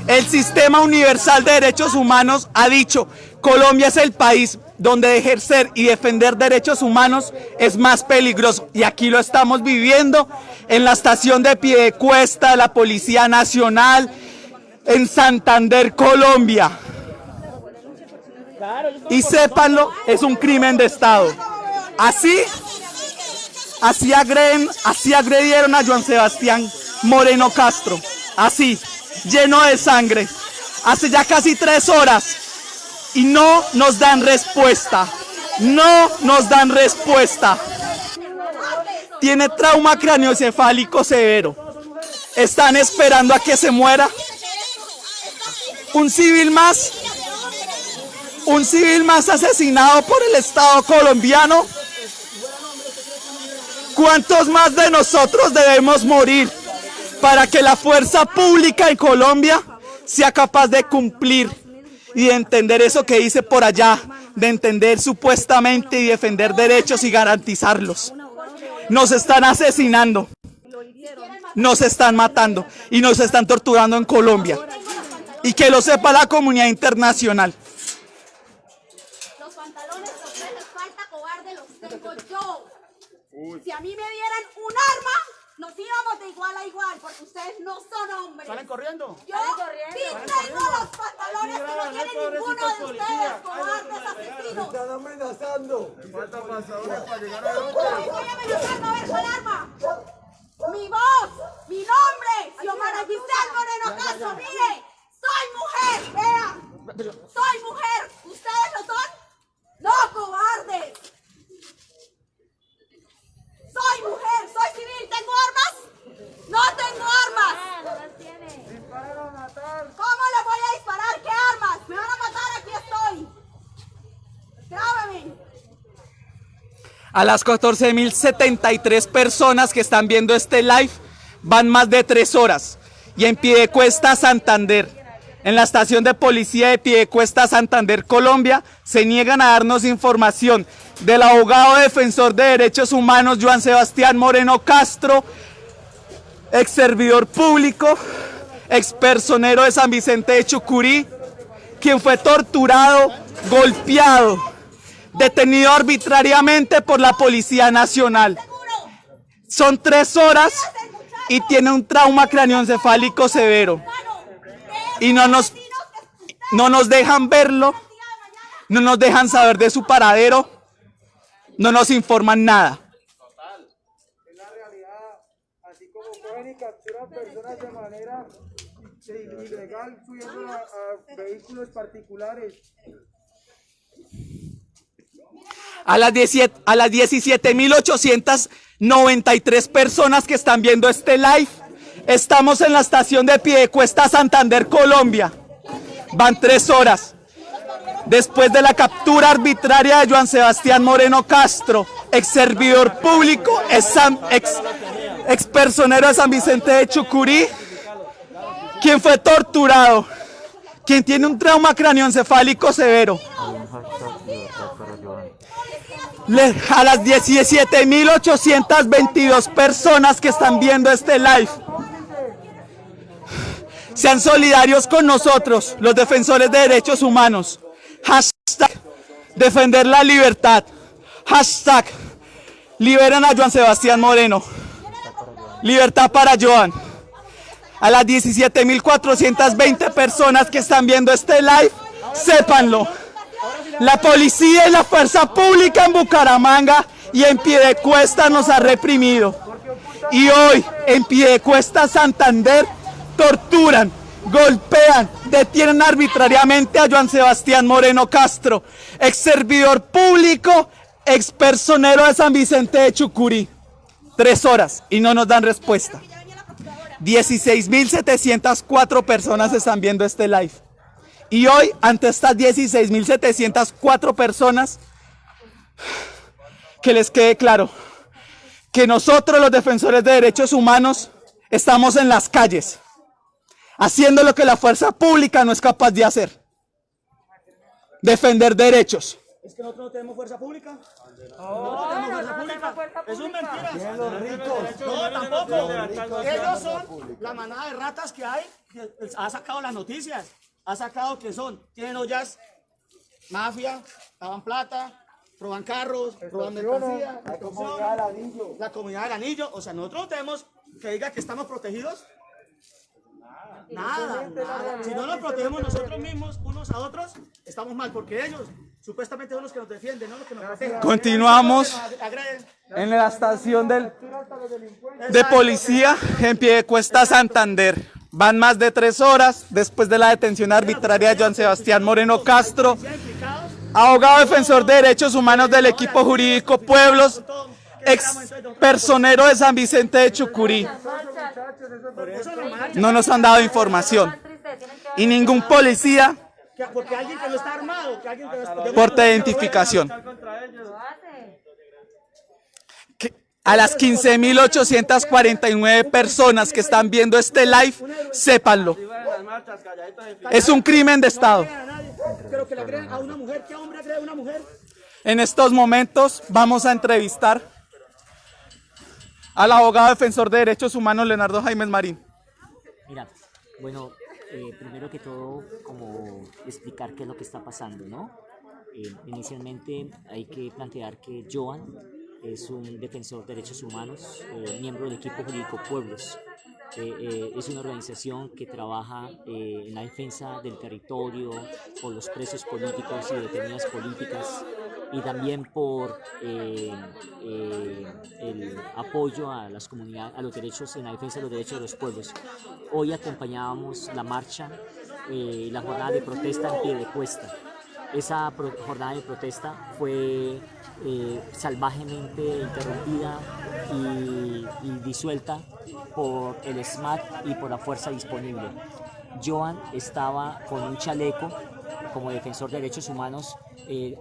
El Sistema Universal de Derechos Humanos ha dicho: Colombia es el país donde ejercer y defender derechos humanos es más peligroso. Y aquí lo estamos viviendo en la estación de Piedecuesta de la Policía Nacional en Santander, Colombia. Y sépanlo, es un crimen de Estado. Así agredieron a Joan Sebastián Moreno Castro, así, lleno de sangre, hace ya casi 3 horas, y no nos dan respuesta, Tiene trauma craneoencefálico severo, están esperando a que se muera. Un civil más asesinado por el Estado colombiano. ¿Cuántos más de nosotros debemos morir para que la fuerza pública en Colombia sea capaz de cumplir y de entender eso que dice por allá, de entender supuestamente y defender derechos y garantizarlos? Nos están asesinando, nos están matando y nos están torturando en Colombia. Y que lo sepa la comunidad internacional. Los pantalones que a ustedes les falta, cobarde, los tengo yo. Si a mí me dieran un arma, nos íbamos de igual a igual, porque ustedes no son hombres. ¿Salen corriendo? Yo sí tengo los pantalones que no tiene ninguno de ustedes, cobardes asesinos. ¡Me están amenazando! Me falta pasadores para llegar a ¿Cómo voy a amenazar a ver con arma? Mi voz, mi nombre, Xiomara Giselle Moreno Castro, mire. ¡Soy mujer! ¡Vean! ¡Soy mujer! ¿Ustedes lo son? ¡No, cobardes! ¡Soy mujer! ¡Soy civil! ¿Tengo armas? ¡No tengo armas! ¿Cómo le voy a disparar? ¿Qué armas? ¿Me van a matar? Aquí estoy. Grábeme. A las 14.073 personas que están viendo este live, van más de 3 horas. Y en Piedecuesta, Santander, en la estación de policía de Piedecuesta, Santander, Colombia, se niegan a darnos información del abogado defensor de derechos humanos Joan Sebastián Moreno Castro, ex servidor público, ex personero de San Vicente de Chucurí, quien fue torturado, golpeado, detenido arbitrariamente por la Policía Nacional. Son 3 horas y tiene un trauma craneoencefálico severo. Y no nos dejan verlo, no nos dejan saber de su paradero, no nos informan nada. En la realidad, así como cogen y capturan personas de manera ilegal, subiendo a vehículos particulares. A las 17.893 personas que están viendo este live, estamos en la estación de Piedecuesta, Santander, Colombia. Van 3 horas. Después de la captura arbitraria de Joan Sebastián Moreno Castro, ex servidor público, ex personero de San Vicente de Chucurí, quien fue torturado, quien tiene un trauma craneoencefálico severo. A las 17.822 personas que están viendo este live, sean solidarios con nosotros, los defensores de derechos humanos. Hashtag defender la libertad. Hashtag liberen a Joan Sebastián Moreno. Libertad para Joan. A las 17.420 personas que están viendo este live, sépanlo. La policía y la fuerza pública en Bucaramanga y en Piedecuesta nos ha reprimido. Y hoy en Piedecuesta, Santander, torturan, golpean, detienen arbitrariamente a Joan Sebastián Moreno Castro, ex servidor público, ex personero de San Vicente de Chucurí. 3 horas y no nos dan respuesta. 16.704 personas están viendo este live. Y hoy, ante estas 16.704 personas, que les quede claro que nosotros, los defensores de derechos humanos, estamos en las calles, haciendo lo que la fuerza pública no es capaz de hacer. Defender derechos. ¿Es que nosotros no tenemos fuerza pública? No tenemos fuerza pública. Eso es mentira. Los ricos. No, tampoco. Ellos son la manada de ratas que hay, que ha sacado las noticias. Ha sacado que son, tienen ollas, mafia, lavan plata, roban carros, roban mercancía. La comunidad del anillo. La comunidad del anillo. O sea, nosotros no tenemos que diga que estamos protegidos. Nada. Si no nos protegemos nosotros mismos, unos a otros, estamos mal, porque ellos supuestamente son los que nos defienden, no los que nos protegen. Continuamos en la estación de policía en Piedecuesta, Santander. Van más de 3 horas después de la detención arbitraria de Joan Sebastián Moreno Castro, abogado defensor de derechos humanos del equipo jurídico Pueblos, ex personero de San Vicente de Chucurí. No nos han dado información y ningún policía porque alguien que no está armado, que alguien que no está... porta identificación. A las 15.849 personas que están viendo este live, sépanlo. Es un crimen de Estado. Pero que le agreguen a una mujer, ¿qué hombre agrega a una mujer? En estos momentos vamos a entrevistar al abogado defensor de derechos humanos Leonardo Jaimes Marín. Mira, bueno, primero que todo, como explicar qué es lo que está pasando, ¿no? Inicialmente hay que plantear que Joan es un defensor de derechos humanos, miembro del equipo jurídico Pueblos. Es una organización que trabaja en la defensa del territorio, por los presos políticos y detenidas políticas, y también por el apoyo a las comunidades, a los derechos, en la defensa de los derechos de los pueblos. Hoy acompañábamos la marcha, la jornada de protesta en Piedecuesta. Esa jornada de protesta fue salvajemente interrumpida y disuelta por el SMAT y por la fuerza disponible. Joan estaba con un chaleco como defensor de derechos humanos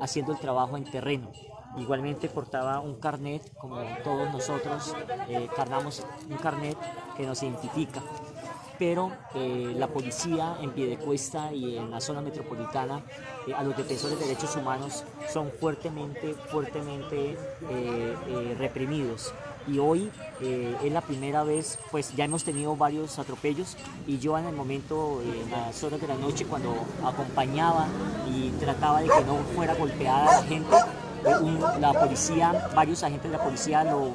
haciendo el trabajo en terreno. Igualmente portaba un carnet, como todos nosotros cargamos un carnet que nos identifica. Pero la policía en Piedecuesta y en la zona metropolitana, a los defensores de derechos humanos son fuertemente reprimidos. Y hoy es la primera vez, pues ya hemos tenido varios atropellos, y yo en el momento, en las horas de la noche, cuando acompañaba y trataba de que no fuera golpeada la gente, la policía, varios agentes de la policía lo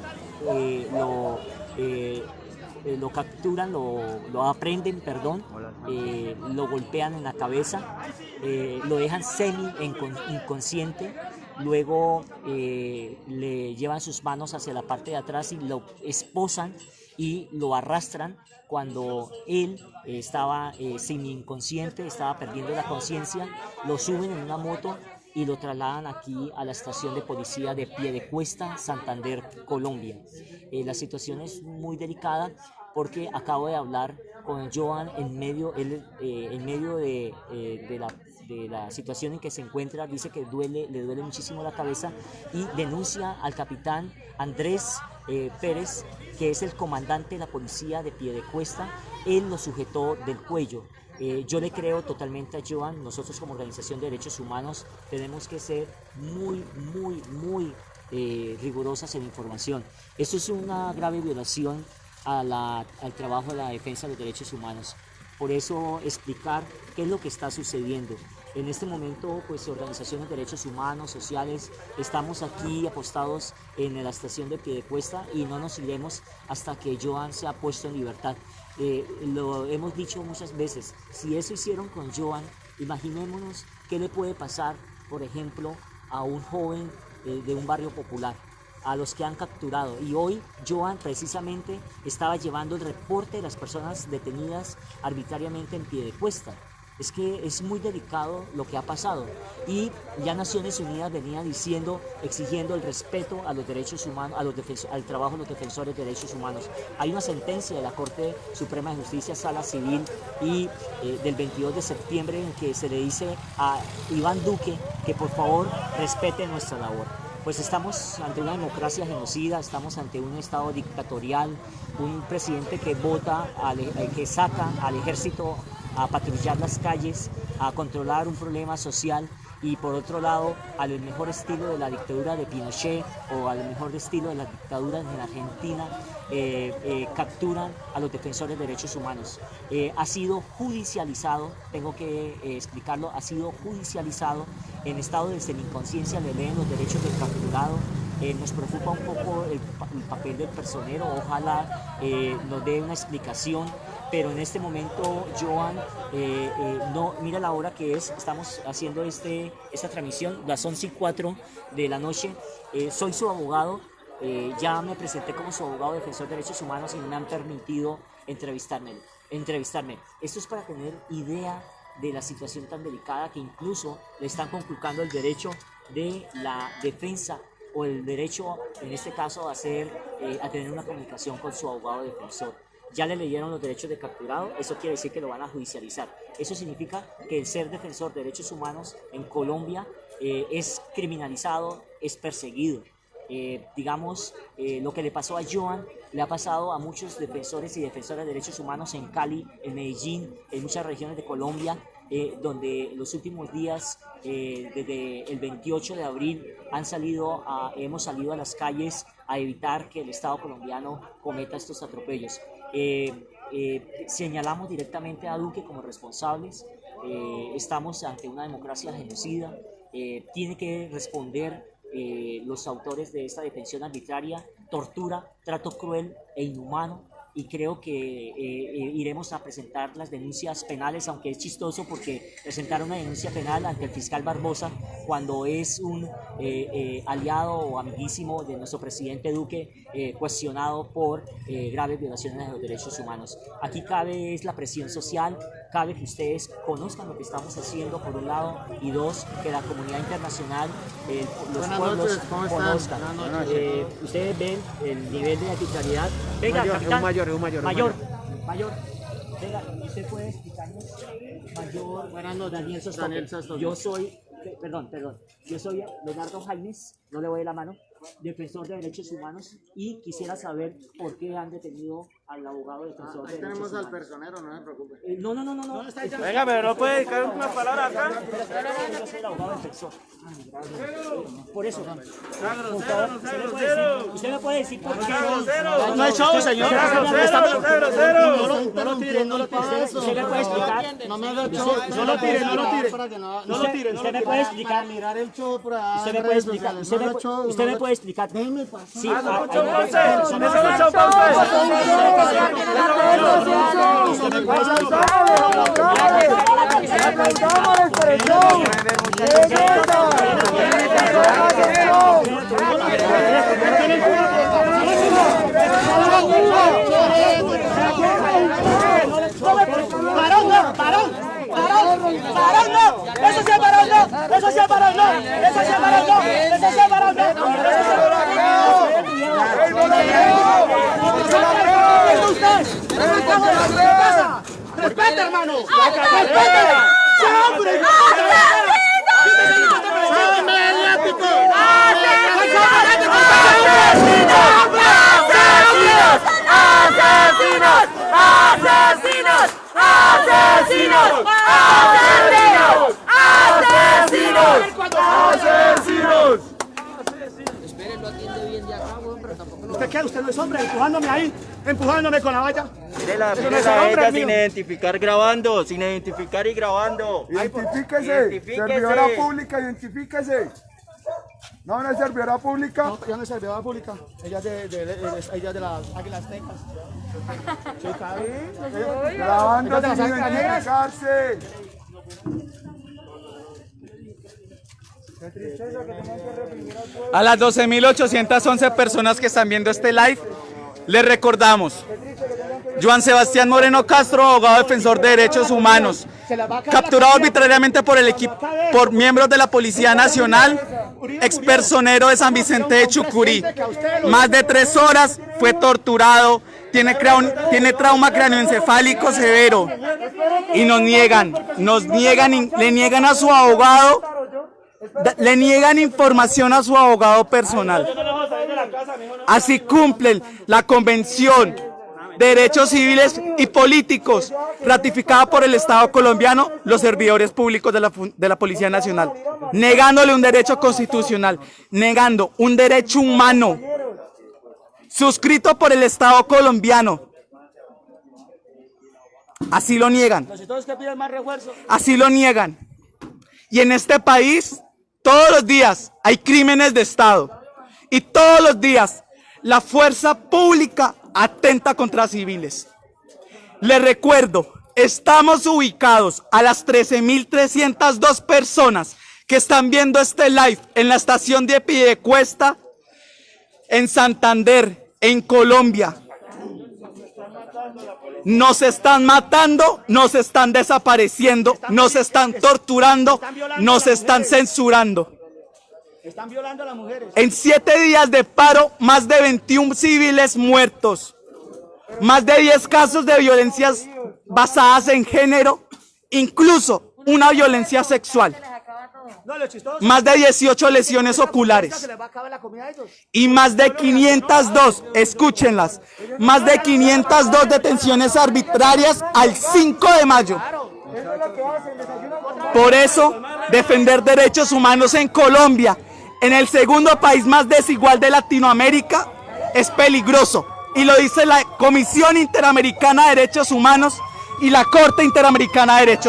capturan, lo aprenden, lo golpean en la cabeza, lo dejan inconsciente, luego le llevan sus manos hacia la parte de atrás y lo esposan y lo arrastran. Cuando él estaba semi-inconsciente, estaba perdiendo la conciencia, lo suben en una moto y lo trasladan aquí a la estación de policía de Piedecuesta, Santander, Colombia. La situación es muy delicada porque acabo de hablar con Joan en medio de la situación en que se encuentra. Dice que le duele muchísimo la cabeza y denuncia al capitán Andrés Pérez, que es el comandante de la policía de Piedecuesta. Él lo sujetó del cuello. Yo le creo totalmente a Joan. Nosotros como organización de derechos humanos tenemos que ser muy rigurosas en la información. Esto es una grave violación al trabajo de la defensa de los derechos humanos. Por eso explicar qué es lo que está sucediendo. En este momento, pues organizaciones de derechos humanos, sociales, estamos aquí apostados en la estación de Piedecuesta y no nos iremos hasta que Joan sea puesto en libertad. Lo hemos dicho muchas veces, si eso hicieron con Joan, imaginémonos qué le puede pasar, por ejemplo, a un joven de un barrio popular, a los que han capturado. Y hoy Joan precisamente estaba llevando el reporte de las personas detenidas arbitrariamente en Piedecuesta. Es que es muy delicado lo que ha pasado, y ya Naciones Unidas venía exigiendo el respeto a los derechos humanos, al trabajo de los defensores de derechos humanos. Hay una sentencia de la Corte Suprema de Justicia, Sala Civil, y del 22 de septiembre, en que se le dice a Iván Duque que por favor respete nuestra labor. Pues estamos ante una democracia genocida, estamos ante un estado dictatorial, un presidente que que saca al ejército a patrullar las calles, a controlar un problema social, y por otro lado, al mejor estilo de la dictadura de Pinochet o al mejor estilo de la dictadura en Argentina, capturan a los defensores de derechos humanos. Ha sido judicializado, tengo que explicarlo, ha sido judicializado, en estado de semi-inconsciencia le leen los derechos del capturado. Nos preocupa un poco el papel del personero, ojalá nos dé una explicación, pero en este momento, Joan, no, mira la hora que es, estamos haciendo esta transmisión, las 11:04 de la noche, soy su abogado, ya me presenté como su abogado defensor de derechos humanos y no me han permitido entrevistarme. Esto es para tener idea de la situación tan delicada que incluso le están conculcando el derecho de la defensa o el derecho, en este caso, a tener una comunicación con su abogado defensor. Ya le leyeron los derechos de capturado, eso quiere decir que lo van a judicializar. Eso significa que el ser defensor de derechos humanos en Colombia es criminalizado, es perseguido. Lo que le pasó a Joan le ha pasado a muchos defensores y defensoras de derechos humanos en Cali, en Medellín, en muchas regiones de Colombia, donde los últimos días, desde el 28 de abril, hemos salido a las calles a evitar que el Estado colombiano cometa estos atropellos. Señalamos directamente a Duque como responsables. Estamos ante una democracia genocida. Tiene que responder los autores de esta detención arbitraria, tortura, trato cruel e inhumano, y creo que iremos a presentar las denuncias penales, aunque es chistoso porque presentar una denuncia penal ante el fiscal Barbosa cuando es un aliado o amiguísimo de nuestro presidente Duque, cuestionado por graves violaciones de los derechos humanos. Aquí cabe la presión social, cabe que ustedes conozcan lo que estamos haciendo por un lado, y dos, que la comunidad internacional, los pueblos conozcan. Ustedes ven el nivel de arbitrariedad. Venga, capitán. Mayor. Venga, ¿usted puede explicarnos? Mayor. Buenas noches, Daniel Sostoque. Yo soy Leonardo Jaimes, no le voy de la mano, defensor de derechos humanos, y quisiera saber por qué han detenido al abogado defensor de derechos humanos. Tenemos al personero, no se preocupe. No. Venga, pero no puede dedicar una palabra acá. Yo soy el abogado defensor. Por eso, usted me puede decir por qué. No es show, señor. No lo tire. Usted me puede explicar. No me haga show. No lo tire. Usted me puede explicar. Mirar el show por ahí. Usted me puede explicar. Usted me puede explicar. Déjeme pasar. Sí, ¡Respeta, hermano! ¿Usted qué? ¿Usted no es hombre? Empujándome ahí, empujándome con la valla. Mírela, ella sin identificar grabando, sin identificar y grabando. Identifíquese, servidora pública, identifíquese. No es servidora pública. No, ella no es servidora pública. Ella es de las Águilas Tecas. Sí, claro. Grabando sin identificarse. A las 12.811 personas que están viendo este live, les recordamos: Joan Sebastián Moreno Castro, abogado defensor de derechos humanos, capturado arbitrariamente por miembros de la Policía Nacional, expersonero de San Vicente de Chucurí. Más de 3 horas fue torturado, tiene trauma craneoencefálico severo, y le niegan a su abogado le niegan información a su abogado personal. Así cumplen la Convención de Derechos Civiles y Políticos ratificada por el Estado colombiano, los servidores públicos de la Policía Nacional, negándole un derecho constitucional, negando un derecho humano suscrito por el Estado colombiano. Así lo niegan. Así lo niegan. Y en este país, todos los días hay crímenes de Estado. Y todos los días la fuerza pública atenta contra civiles. Les recuerdo, estamos ubicados a las 13.302 personas que están viendo este live en la estación de Piedecuesta, en Santander, en Colombia. Nos están matando, nos están desapareciendo, nos están torturando, nos están censurando. Están violando a las mujeres. En 7 días de paro, más de 21 civiles muertos, más de 10 casos de violencias basadas en género, incluso una violencia sexual, más de 18 lesiones oculares y más de 502, escúchenlas, más de 502 detenciones arbitrarias al 5 de mayo. Por eso, defender derechos humanos en Colombia, en el segundo país más desigual de Latinoamérica, es peligroso. Y lo dice la Comisión Interamericana de Derechos Humanos y la Corte Interamericana de Derechos Humanos.